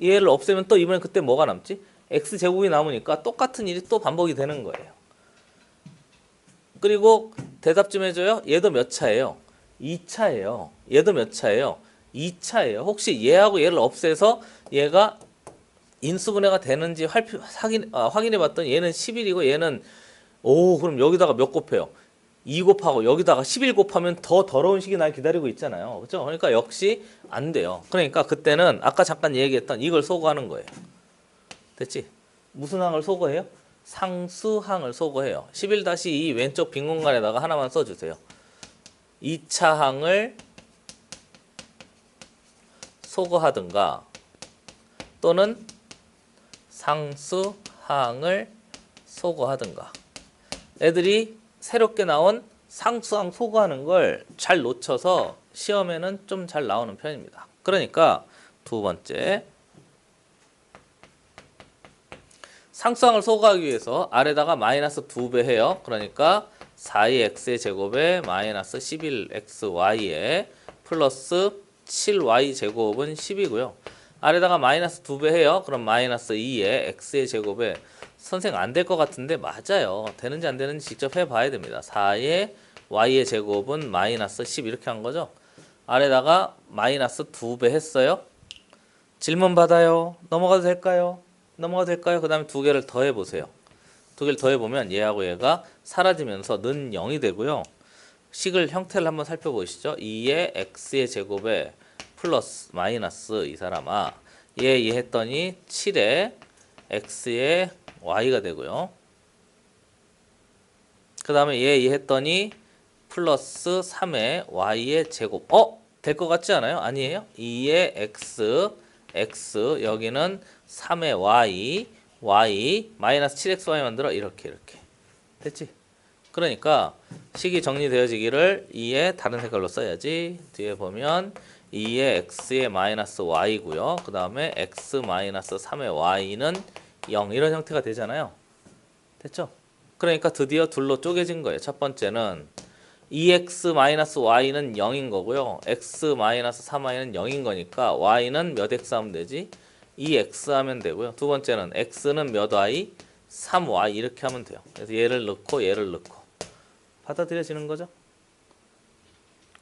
Speaker 1: 얘를 없애면 또 이번엔 그때 뭐가 남지? x제곱이 남으니까 똑같은 일이 또 반복이 되는 거예요. 그리고 대답 좀 해줘요. 얘도 몇 차예요? 2차예요. 얘도 몇 차예요? 2차예요. 혹시 얘하고 얘를 없애서 얘가 인수분해가 되는지 확인해 봤더니 얘는 11이고 얘는 그럼 여기다가 몇 곱해요? 2 곱하고 여기다가 11 곱하면 더 더러운 식이 날 기다리고 있잖아요. 그렇죠? 그러니까 역시 안 돼요. 그러니까 그때는 아까 잠깐 얘기했던 이걸 소거하는 거예요. 됐지? 무슨 항을 소거해요? 상수항을 소거해요. 11-2 왼쪽 빈 공간에다가 하나만 써주세요. 2차 항을 소거하든가 또는 상수항을 소거하든가. 애들이 새롭게 나온 상수항 소거하는 걸 잘 놓쳐서 시험에는 좀 잘 나오는 편입니다. 그러니까 두 번째 상수항을 소거하기 위해서 아래다가 마이너스 2배 해요. 그러니까 4의 x의 제곱에 마이너스 11xy에 플러스 7y 제곱은 10이고요. 아래다가 마이너스 2배 해요. 그럼 마이너스 2의 x의 제곱에 선생 안 될 것 같은데 맞아요. 되는지 안 되는지 직접 해봐야 됩니다. 4의 y의 제곱은 마이너스 10 이렇게 한 거죠. 아래다가 마이너스 2배 했어요. 질문 받아요. 넘어가도 될까요? 넘어가도 될까요? 그 다음에 두 개를 더해 보세요. 두 개를 더해 보면 얘하고 얘가 사라지면서 는 0이 되고요. 식을 형태를 한번 살펴보시죠. 2의 x의 제곱에 플러스 마이너스 이 사람아 얘 했더니 7의 x의 y가 되고요. 그 다음에 얘 했더니 플러스 3의 y의 제곱. 될 것 같지 않아요? 아니에요? 2의 x 여기는 3의 y 마이너스 7xy 만들어 이렇게 됐지? 그러니까 식이 정리되어지기를 2의 다른 색깔로 써야지. 뒤에 보면 2의 x의 마이너스 y고요. 그 다음에 x 마이너스 3의 y는 0 이런 형태가 되잖아요. 됐죠? 그러니까 드디어 둘로 쪼개진 거예요. 첫 번째는 2x 마이너스 y는 0인 거고요. x 마이너스 3y는 0인 거니까 y는 몇 x 하면 되지? 2x 하면 되고요. 두 번째는 x는 몇 y? 3y 이렇게 하면 돼요. 그래서 얘를 넣고 얘를 넣고 받아들여지는 거죠.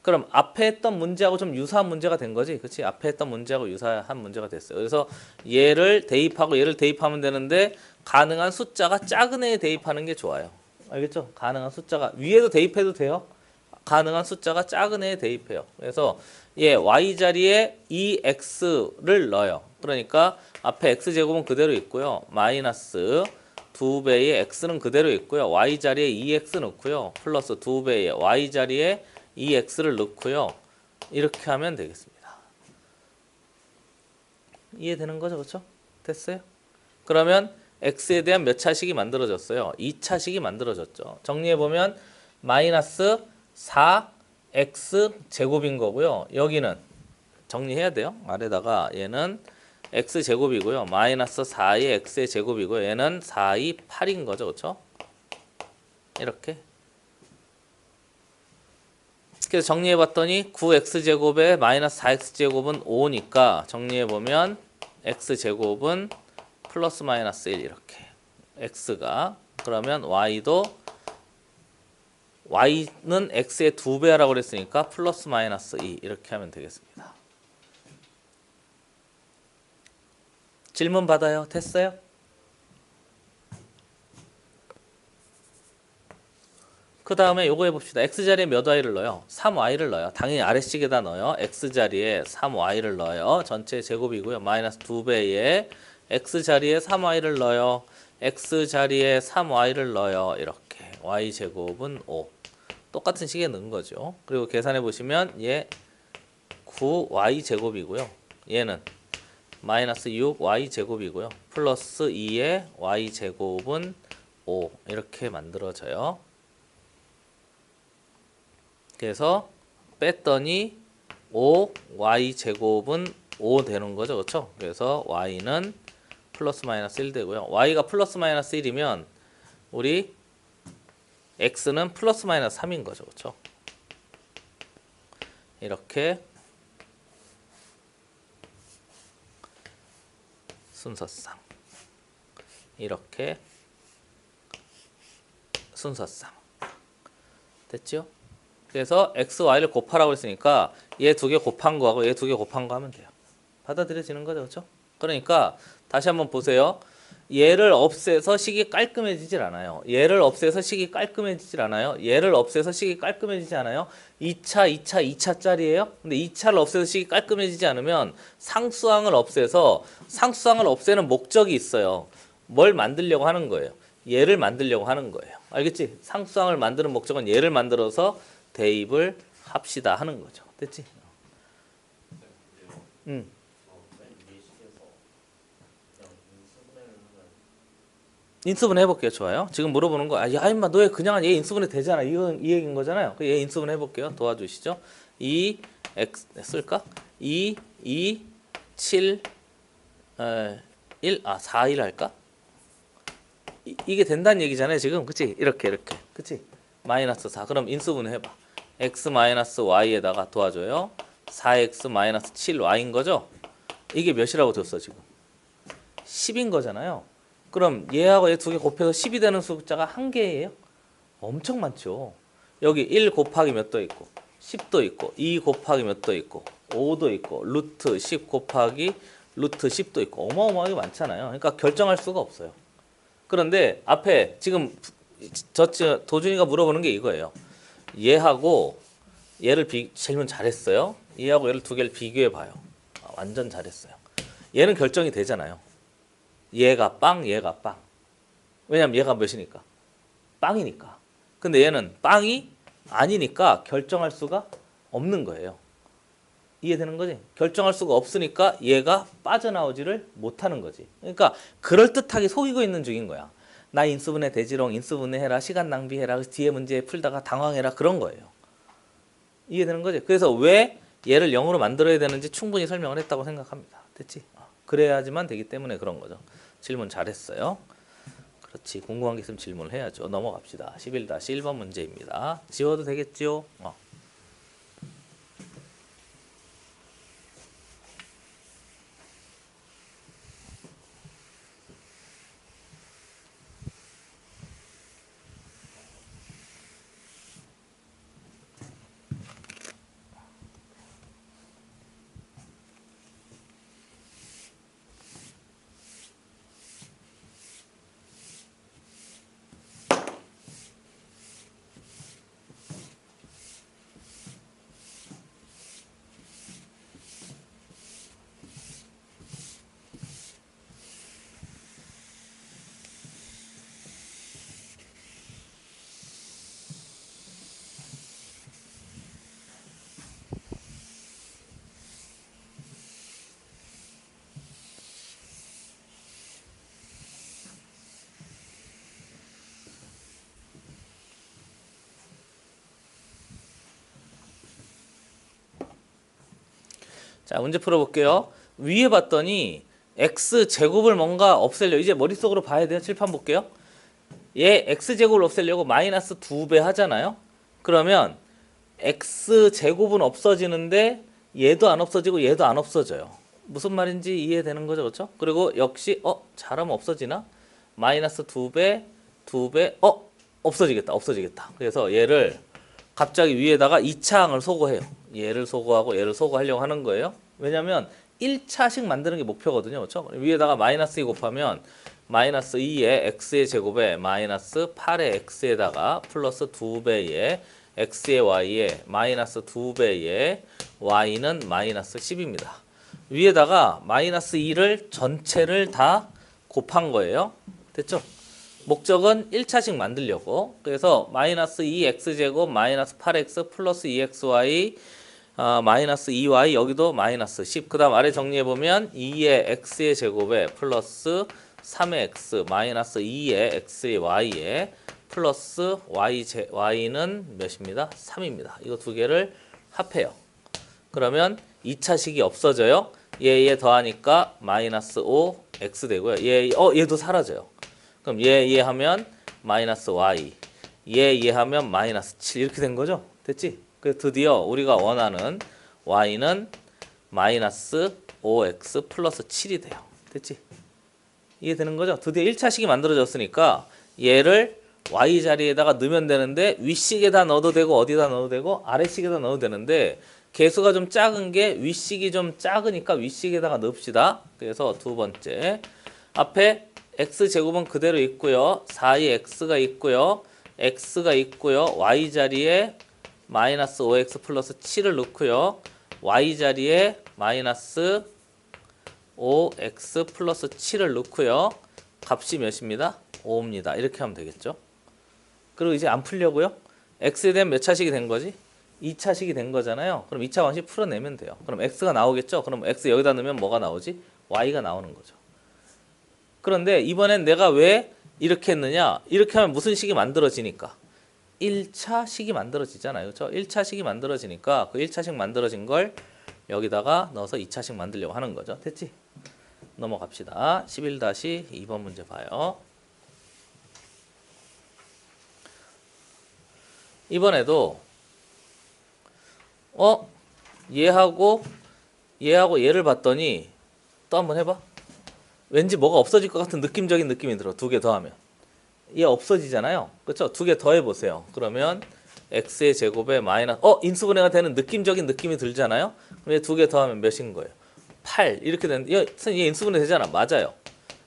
Speaker 1: 그럼 앞에 했던 문제하고 좀 유사한 문제가 된 거지. 그치? 앞에 했던 문제하고 유사한 문제가 됐어요. 그래서 얘를 대입하고 얘를 대입하면 되는데 가능한 숫자가 작은 애에 대입하는 게 좋아요. 알겠죠? 가능한 숫자가 위에도 대입해도 돼요. 가능한 숫자가 작은 애에 대입해요. 그래서 얘 y 자리에 2x를 넣어요. 그러니까 앞에 x제곱은 그대로 있고요. 마이너스 2배의 x는 그대로 있고요. y 자리에 2x 넣고요. 플러스 2배의 y 자리에 2x를 넣고요. 이렇게 하면 되겠습니다. 이해되는 거죠? 그렇죠? 됐어요? 그러면 x에 대한 몇 차식이 만들어졌어요? 2차식이 만들어졌죠. 정리해보면 마이너스 4x 제곱인 거고요. 여기는 정리해야 돼요. 아래다가 얘는 x 제곱이고요. 마이너스 4의 x의 제곱이고요. 얘는 4이 8인 거죠. 그렇죠? 이렇게. 그래서 정리해봤더니 9x제곱에 마이너스 4x제곱은 5니까 정리해보면 x제곱은 플러스 마이너스 1 이렇게 x가 그러면 y도 y는 x의 2배 하라고 그랬으니까 플러스 마이너스 2 이렇게 하면 되겠습니다. 질문 받아요. 됐어요? 그 다음에 요거 해봅시다. x자리에 몇 y를 넣어요? 3y를 넣어요. 당연히 아래식에다 넣어요. x자리에 3y를 넣어요. 전체 제곱이고요. 마이너스 2배에 x자리에 3y를 넣어요. x자리에 3y를 넣어요. 이렇게 y제곱은 5 똑같은 식에 넣은 거죠. 그리고 계산해 보시면 얘 9y제곱이고요. 얘는 마이너스 6y제곱이고요. 플러스 2의 y제곱은 5 이렇게 만들어져요. 그래서 뺐더니 5y제곱은 5 되는 거죠. 그렇죠? 그래서 y는 플러스 마이너스 1 되고요. y가 플러스 마이너스 1이면 우리 x는 플러스 마이너스 3인 거죠. 그렇죠? 이렇게 순서상 이렇게 순서상 됐죠? 그래서 x, y를 곱하라고 했으니까 얘 두 개 곱한 거하고 얘 두 개 곱한 거 하면 돼요. 받아들여지는 거죠. 그렇죠? 그러니까 다시 한번 보세요. 얘를 없애서 식이 깔끔해지질 않아요. 얘를 없애서 식이 깔끔해지질 않아요. 얘를 없애서 식이 깔끔해지지 않아요. 2차짜리예요. 근데 2차를 없애서 식이 깔끔해지지 않으면 상수항을 없애서 상수항을 없애는 목적이 있어요. 뭘 만들려고 하는 거예요. 얘를 만들려고 하는 거예요. 알겠지? 상수항을 만드는 목적은 얘를 만들어서 대입을 합시다 하는 거죠. 됐지? 인수분 해볼게요. 좋아요. 지금 물어보는 거, 야 임마 너 왜 그냥 얘 인수분해 되잖아. 이 얘기인 거잖아요. 얘 인수분 해볼게요. 도와주시죠. 2 x 쓸까? 2 7 1 4 1 할까? 이게 된다는 얘기잖아요. 지금 그치? 이렇게 그치? 마이너스 4 그럼 인수분 해봐. x 마이너스 y에다가 도와줘요. 4x 마이너스 7y인 거죠? 이게 몇이라고 줬어 지금? 10인 거잖아요. 그럼 얘하고 얘 두 개 곱해서 10이 되는 숫자가 한 개예요? 엄청 많죠. 여기 1 곱하기 몇 도 있고 10도 있고 2 곱하기 몇 도 있고 5도 있고 루트 10 곱하기 루트 10도 있고 어마어마하게 많잖아요. 그러니까 결정할 수가 없어요. 그런데 앞에 지금 도준이가 물어보는 게 이거예요. 얘하고 얘를 질문 잘했어요. 얘하고 얘를 두 개를 비교해 봐요. 완전 잘했어요. 얘는 결정이 되잖아요. 얘가 빵, 얘가 빵. 왜냐면 얘가 몇이니까? 빵이니까. 근데 얘는 빵이 아니니까 결정할 수가 없는 거예요. 이해되는 거지? 결정할 수가 없으니까 얘가 빠져나오지를 못하는 거지. 그러니까 그럴듯하게 속이고 있는 중인 거야. 나 인수분해 대지롱, 인수분해 해라, 시간 낭비해라, 뒤에 문제 풀다가 당황해라, 그런 거예요. 이해되는 거지? 그래서 왜 얘를 0으로 만들어야 되는지 충분히 설명을 했다고 생각합니다. 됐지? 그래야지만 되기 때문에 그런 거죠. 질문 잘했어요. 그렇지. 궁금한 게 있으면 질문을 해야죠. 넘어갑시다. 11-1번 문제입니다. 지워도 되겠지요? 자, 문제 풀어볼게요. 위에 봤더니 x제곱을 뭔가 없애려. 이제 머릿속으로 봐야 돼요. 칠판 볼게요. 얘 x제곱을 없애려고 마이너스 2배 하잖아요. 그러면 x제곱은 없어지는데 얘도 안 없어지고 얘도 안 없어져요. 무슨 말인지 이해되는 거죠, 그렇죠? 그리고 역시 잘하면 없어지나? 마이너스 2배, 2배, 없어지겠다. 그래서 얘를 갑자기 위에다가 2차항을 소거해요. 얘를 소거하고 얘를 소거하려고 하는 거예요. 왜냐면 1차씩 만드는 게 목표거든요. 그렇죠? 위에다가 마이너스 2 곱하면 마이너스 2의 x의 제곱에 마이너스 8의 x에다가 플러스 2배의 x의 y에 마이너스 2배의 y는 마이너스 10입니다. 위에다가 마이너스 2를 전체를 다 곱한 거예요. 됐죠? 목적은 1차씩 만들려고. 그래서 마이너스 2x제곱 마이너스 8x 플러스 2xy 마이너스 2y 여기도 마이너스 10. 그 다음 아래 정리해보면 2의 x의 제곱에 플러스 3의 x 마이너스 2의 x의 y에 플러스 y는 몇입니다? 3입니다. 이거 두 개를 합해요. 그러면 2차식이 없어져요. 얘 더하니까 마이너스 5x 되고요. 얘도 사라져요. 그럼 얘 하면 마이너스 y, 얘 하면 마이너스 7 이렇게 된 거죠. 됐지? 그래서 드디어 우리가 원하는 y는 마이너스 5x 플러스 7이 돼요. 됐지? 이해되는 거죠? 드디어 1차식이 만들어졌으니까 얘를 y 자리에다가 넣으면 되는데 윗식에다 넣어도 되고 어디다 넣어도 되고 아래식에다 넣어도 되는데 개수가 좀 작은 게 윗식이 좀 작으니까 윗식에다가 넣읍시다. 그래서 두 번째 앞에 x제곱은 그대로 있고요. 4의 x가 있고요. y 자리에 마이너스 5x 플러스 7을 넣고요. y 자리에 마이너스 5x 플러스 7을 넣고요. 값이 몇입니다? 5입니다. 이렇게 하면 되겠죠. 그리고 이제 안 풀려고요. x에 대한 몇 차식이 된 거지? 2차식이 된 거잖아요. 그럼 2차 방식 풀어내면 돼요. 그럼 x가 나오겠죠? 그럼 x 여기다 넣으면 뭐가 나오지? y가 나오는 거죠. 그런데 이번엔 내가 왜 이렇게 했느냐? 이렇게 하면 무슨 식이 만들어지니까? 1차식이 만들어지잖아요. 그렇죠? 1차식이 만들어지니까 그 1차식 만들어진 걸 여기다가 넣어서 2차식 만들려고 하는 거죠. 됐지? 넘어갑시다. 11-2번 문제 봐요. 이번에도 얘하고 얘를 봤더니 또 한번 해봐. 왠지 뭐가 없어질 것 같은 느낌적인 느낌이 들어. 두 개 더하면. 얘 없어지잖아요. 그렇죠? 두 개 더해 보세요. 그러면 x의 제곱에 마이너스 인수분해가 되는 느낌적인 느낌이 들잖아요. 그럼 얘 두 개 더하면 몇인 거예요? 8 이렇게 되는데 얘 인수분해 되잖아. 맞아요.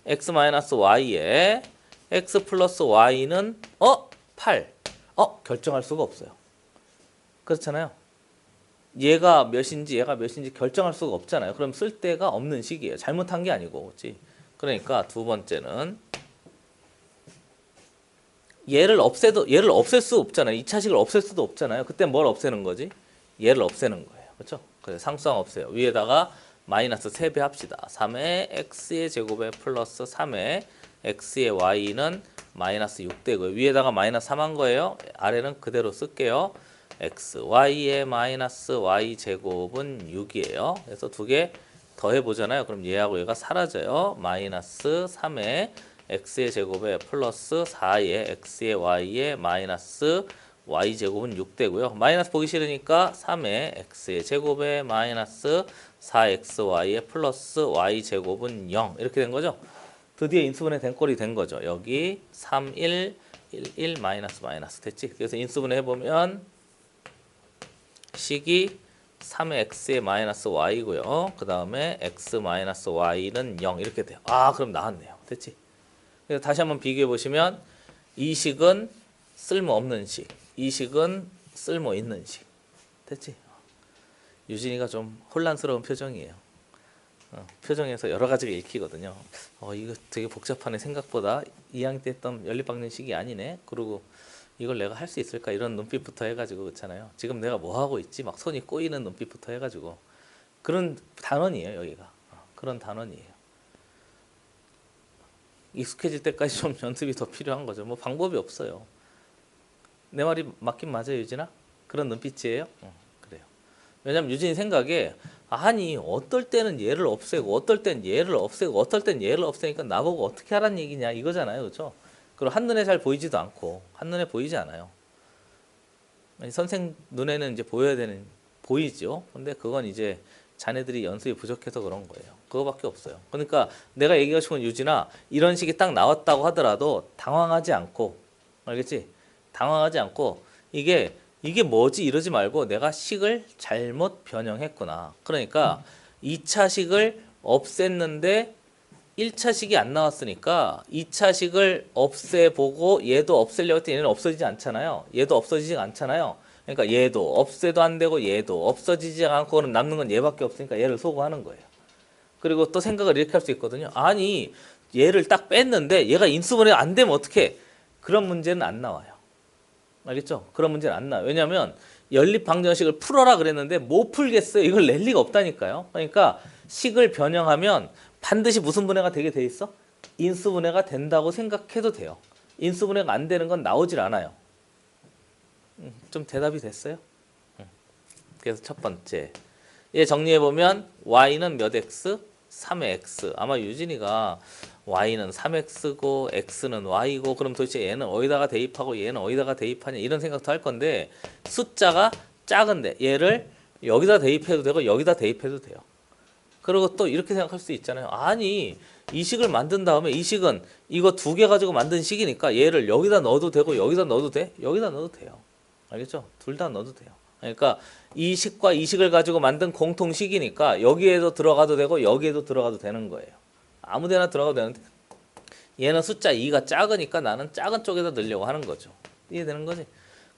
Speaker 1: x 마이너스 y에 x 플러스 y는 8. 결정할 수가 없어요. 그렇잖아요. 얘가 몇인지 얘가 몇인지 결정할 수가 없잖아요. 그럼 쓸 데가 없는 식이에요. 잘못한 게 아니고. 그렇지? 그러니까 두 번째는 얘를 없앨 수 없잖아요. 2차식을 없앨 수도 없잖아요. 그때 뭘 없애는 거지? 얘를 없애는 거예요. 그렇죠? 그래서 상수항 없애요. 위에다가 마이너스 3배 합시다. 3의 x의 제곱에 플러스 3의 x의 y는 마이너스 6 되고요. 위에다가 마이너스 3 한 거예요. 아래는 그대로 쓸게요. x, y의 마이너스 y 제곱은 6이에요. 그래서 두 개 더해보잖아요. 그럼 얘하고 얘가 사라져요. 마이너스 3의 x의 제곱에 플러스 4의 x의 y의 마이너스 y 제곱은 6 되고요. 마이너스 보기 싫으니까 3의 x의 제곱에 마이너스 4xy의 플러스 y 제곱은 0 이렇게 된 거죠. 드디어 인수분해 된 꼴이 된 거죠. 여기 3, 1, 1, 1 마이너스 마이너스 됐지. 그래서 인수분해 해보면 식이 3의 x의 마이너스 y고요. 그 다음에 x 마이너스 y는 0 이렇게 돼요. 그럼 나왔네요. 됐지. 그래서 다시 한번 비교해 보시면 이 식은 쓸모없는 식, 이 식은 쓸모 있는 식. 됐지? 유진이가 좀 혼란스러운 표정이에요. 표정에서 여러 가지가 읽히거든요. 이거 되게 복잡하네. 생각보다 2학년 때 했던 연립방정식이 아니네. 그리고 이걸 내가 할 수 있을까 이런 눈빛부터 해가지고 그렇잖아요. 지금 내가 뭐 하고 있지? 막 손이 꼬이는 눈빛부터 해가지고 그런 단원이에요. 여기가 그런 단원이에요. 익숙해질 때까지 좀 연습이 더 필요한 거죠. 뭐 방법이 없어요. 내 말이 맞긴 맞아요, 유진아? 그런 눈빛이에요? 그래요. 왜냐면 유진이 생각에 아니 어떨 때는 얘를 없애고 어떨 땐 얘를 없애고 어떨 땐 얘를 없애니까 나보고 어떻게 하라는 얘기냐 이거잖아요. 그렇죠? 그리고 한눈에 잘 보이지도 않고 한눈에 보이지 않아요. 아니, 선생 눈에는 이제 보이죠. 근데 그건 이제 자네들이 연습이 부족해서 그런 거예요. 그거밖에 없어요. 그러니까 내가 얘기하고 싶은 유진아 이런 식이 딱 나왔다고 하더라도 당황하지 않고 알겠지? 당황하지 않고 이게 뭐지 이러지 말고 내가 식을 잘못 변형했구나. 그러니까 2차 식을 없앴는데 1차 식이 안 나왔으니까 2차 식을 없애보고 얘도 없애려고 했더니 얘는 없어지지 않잖아요. 얘도 없어지지 않잖아요. 그러니까 얘도 없애도 안 되고 얘도 없어지지 않고 그럼 남는 건 얘밖에 없으니까 얘를 소거하는 거예요. 그리고 또 생각을 이렇게 할 수 있거든요. 아니 얘를 딱 뺐는데 얘가 인수분해 안 되면 어떡해? 그런 문제는 안 나와요. 알겠죠? 그런 문제는 안 나와요. 왜냐하면 연립방정식을 풀어라 그랬는데 못 풀겠어요. 이걸 낼 리가 없다니까요. 그러니까 식을 변형하면 반드시 무슨 분해가 되게 돼 있어? 인수분해가 된다고 생각해도 돼요. 인수분해가 안 되는 건 나오질 않아요. 좀 대답이 됐어요? 그래서 첫 번째 얘 정리해보면 y는 몇 x? 3의 x. 아마 유진이가 y는 3x고 x는 y고 그럼 도대체 얘는 어디다가 대입하고 얘는 어디다가 대입하냐 이런 생각도 할 건데 숫자가 작은데 얘를 여기다 대입해도 되고 여기다 대입해도 돼요. 그리고 또 이렇게 생각할 수 있잖아요. 아니 이 식을 만든 다음에 이 식은 이거 두 개 가지고 만든 식이니까 얘를 여기다 넣어도 되고 여기다 넣어도 돼? 여기다 넣어도 돼요. 알겠죠? 둘 다 넣어도 돼요. 그러니까 이 식과 이 식을 가지고 만든 공통식이니까 여기에도 들어가도 되고 여기에도 들어가도 되는 거예요. 아무 데나 들어가도 되는데 얘는 숫자 2가 작으니까 나는 작은 쪽에다 넣으려고 하는 거죠. 이해되는 거지?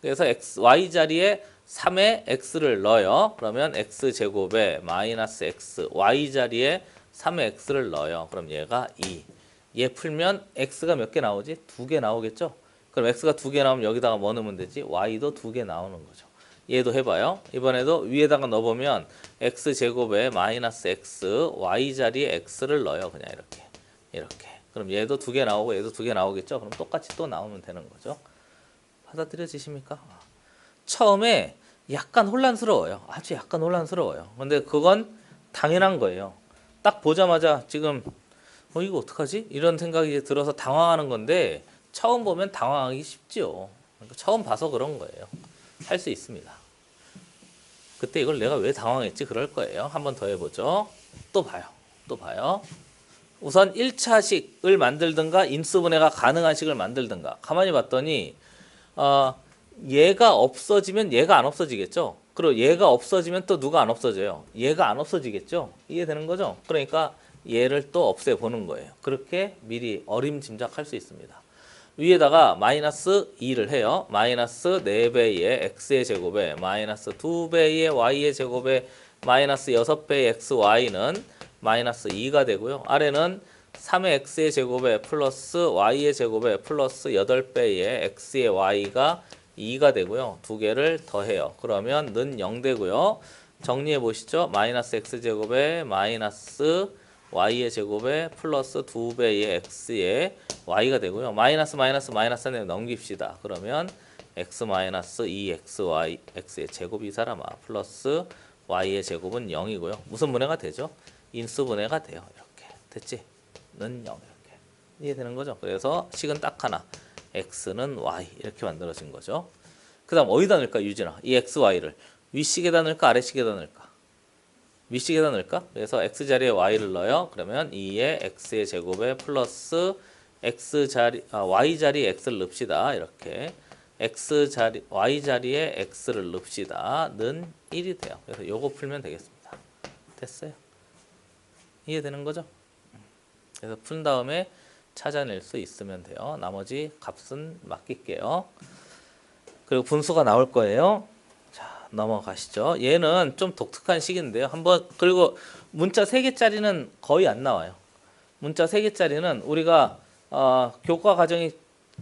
Speaker 1: 그래서 y 자리에 3의 x를 넣어요. 그러면 x제곱에 마이너스 x, y 자리에 3의 x를 넣어요. 그럼 얘가 2. 얘 풀면 x가 몇 개 나오지? 2개 나오겠죠? 그럼 x가 2개 나오면 여기다가 뭐 넣으면 되지? y도 2개 나오는 거죠. 얘도 해봐요. 이번에도 위에다가 넣어보면 x제곱에 마이너스 x, y 자리에 x를 넣어요. 그냥 이렇게. 그럼 얘도 2개 나오고 얘도 2개 나오겠죠? 그럼 똑같이 또 나오면 되는 거죠. 받아들여지십니까? 처음에 약간 혼란스러워요. 아주 약간 혼란스러워요. 근데 그건 당연한 거예요. 딱 보자마자 지금 이거 어떡하지? 이런 생각이 들어서 당황하는 건데 처음 보면 당황하기 쉽죠. 그러니까 처음 봐서 그런 거예요. 할 수 있습니다. 그때 이걸 내가 왜 당황했지? 그럴 거예요. 한 번 더 해보죠. 또 봐요. 우선 1차식을 만들든가 인수분해가 가능한 식을 만들든가. 가만히 봤더니 얘가 없어지면 얘가 안 없어지겠죠. 그리고 얘가 없어지면 또 누가 안 없어져요? 얘가 안 없어지겠죠. 이해되는 거죠? 그러니까 얘를 또 없애보는 거예요. 그렇게 미리 어림짐작할 수 있습니다. 위에다가 마이너스 2를 해요. 마이너스 4배의 x의 제곱에 마이너스 2배의 y의 제곱에 마이너스 6배의 xy는 마이너스 2가 되고요. 아래는 3의 x의 제곱에 플러스 y의 제곱에 플러스 8배의 x의 y가 2가 되고요. 두 개를 더해요. 그러면 는 0 되고요. 정리해 보시죠. 마이너스 x제곱에 마이너스 y의 제곱에 플러스 2배의 x의 y가 되고요. 마이너스 마이너스 마이너스는 넘깁시다. 그러면 x 마이너스 2xy x의 제곱이 이 사람아 플러스 y의 제곱은 0이고요. 무슨 분해가 되죠? 인수 분해가 돼요. 이렇게 됐지? 는 0 이렇게 이해되는 거죠? 그래서 식은 딱 하나 x는 y 이렇게 만들어진 거죠. 그 다음 어디다 넣을까 유진아? 이 xy를 위식에다 넣을까 아래식에다 넣을까? 위식에다 넣을까? 그래서 x 자리에 y를 넣어요. 그러면 2의 x의 제곱에 플러스 x 자리 y 자리에 x를 넣읍시다. 이렇게 x 자리 y 자리에 x를 넣읍시다. 는 1이 돼요. 그래서 요거 풀면 되겠습니다. 됐어요? 이해되는 거죠? 그래서 푼 다음에 찾아낼 수 있으면 돼요. 나머지 값은 맡길게요. 그리고 분수가 나올 거예요. 자, 넘어가시죠. 얘는 좀 독특한 식인데요. 한번 그리고 문자 3개짜리는 거의 안 나와요. 문자 3개짜리는 우리가 교과 과정이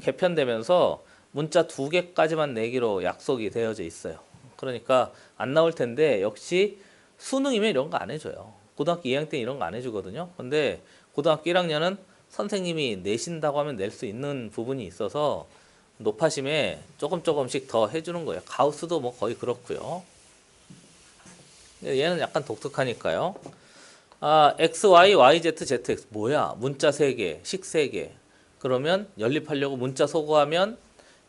Speaker 1: 개편되면서 문자 2개까지만 내기로 약속이 되어져 있어요. 그러니까 안 나올 텐데 역시 수능이면 이런 거 안 해줘요. 고등학교 2학년 때 이런 거 안 해주거든요. 근데 고등학교 1학년은 선생님이 내신다고 하면 낼 수 있는 부분이 있어서 높아심에 조금씩 더 해주는 거예요. 가우스도 뭐 거의 그렇고요. 얘는 약간 독특하니까요. x, y, y, z, z, x 뭐야? 문자 3개, 식 3개. 그러면 연립하려고 문자 소거하면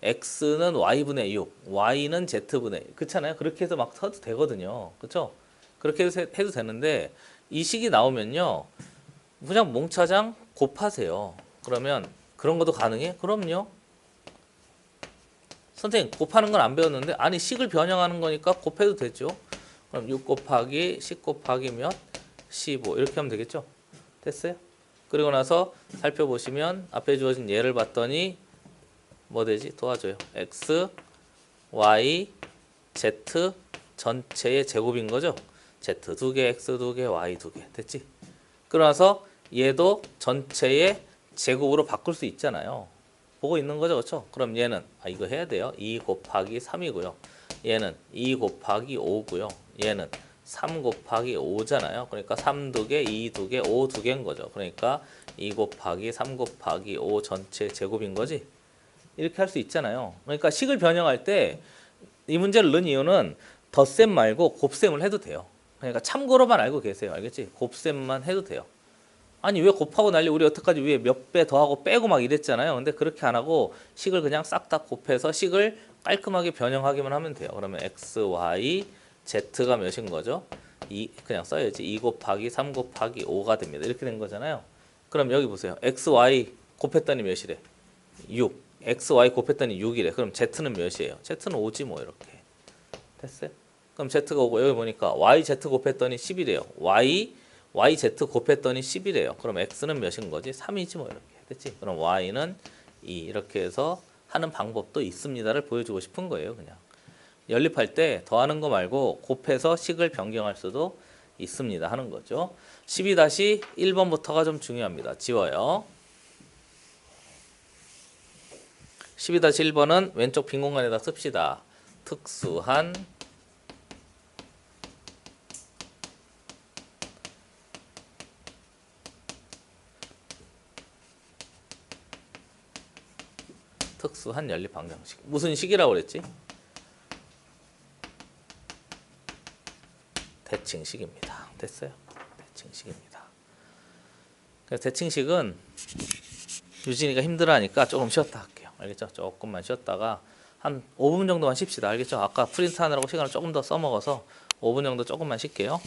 Speaker 1: x는 y분의 6, y는 z분의 1. 그렇잖아요. 그렇게 해서 막 써도 되거든요. 그렇죠? 그렇게 해도 되는데 이 식이 나오면요. 그냥 몽차장 곱하세요. 그러면 그런 것도 가능해? 그럼요. 선생님 곱하는 건 안 배웠는데 아니 식을 변형하는 거니까 곱해도 되죠. 그럼 6 곱하기 10 곱하기 몇? 15 이렇게 하면 되겠죠. 됐어요? 그리고 나서 살펴보시면 앞에 주어진 예를 봤더니 뭐 되지? 도와줘요. x, y, z 전체의 제곱인 거죠. z 2개, x 2개, y 2개 됐지? 그러고 나서 얘도 전체의 제곱으로 바꿀 수 있잖아요. 보고 있는 거죠. 그렇죠? 그럼 얘는 이거 해야 돼요. 2 곱하기 3이고요. 얘는 2 곱하기 5고요. 얘는 3 곱하기 5잖아요. 그러니까 3 2개, 2 2개, 5 2개인 거죠. 그러니까 2 곱하기 3 곱하기 5 전체 제곱인 거지. 이렇게 할 수 있잖아요. 그러니까 식을 변형할 때 이 문제를 넣은 이유는 덧셈 말고 곱셈을 해도 돼요. 그러니까 참고로만 알고 계세요. 알겠지? 곱셈만 해도 돼요. 아니 왜 곱하고 난리 우리 여태까지 위에 몇 배 더하고 빼고 막 이랬잖아요. 근데 그렇게 안 하고 식을 그냥 싹 다 곱해서 식을 깔끔하게 변형하기만 하면 돼요. 그러면 x, y, z가 몇인 거죠? 그냥 써야지. 2 곱하기 3 곱하기 5가 됩니다. 이렇게 된 거잖아요. 그럼 여기 보세요. x, y 곱했더니 몇이래? 6. x, y 곱했더니 6이래. 그럼 z는 몇이에요? z는 5지 뭐 이렇게. 됐어요? 그럼 z가 5고 여기 보니까 y, z 곱했더니 10이래요. y, z 곱했더니 10이래요. 그럼 x는 몇인 거지? 3이지 뭐 이렇게. 됐지? 그럼 y는 2 이렇게 해서 하는 방법도 있습니다를 보여주고 싶은 거예요. 그냥. 연립할 때 더하는 거 말고 곱해서 식을 변경할 수도 있습니다 하는 거죠. 12-1번부터가 좀 중요합니다. 지워요. 12-1번은 왼쪽 빈 공간에다 씁시다. 특수한 연립 방정식. 무슨 식이라고 그랬지? 대칭식입니다. 됐어요? 대칭식입니다. 그래서 대칭식은 유진이가 힘들어하니까 조금 쉬었다 할게요. 알겠죠? 조금만 쉬었다가 한 5분 정도만 쉽시다. 알겠죠? 아까 프린트 하느라고 시간을 조금 더 써먹어서 5분 정도 조금만 쉴게요.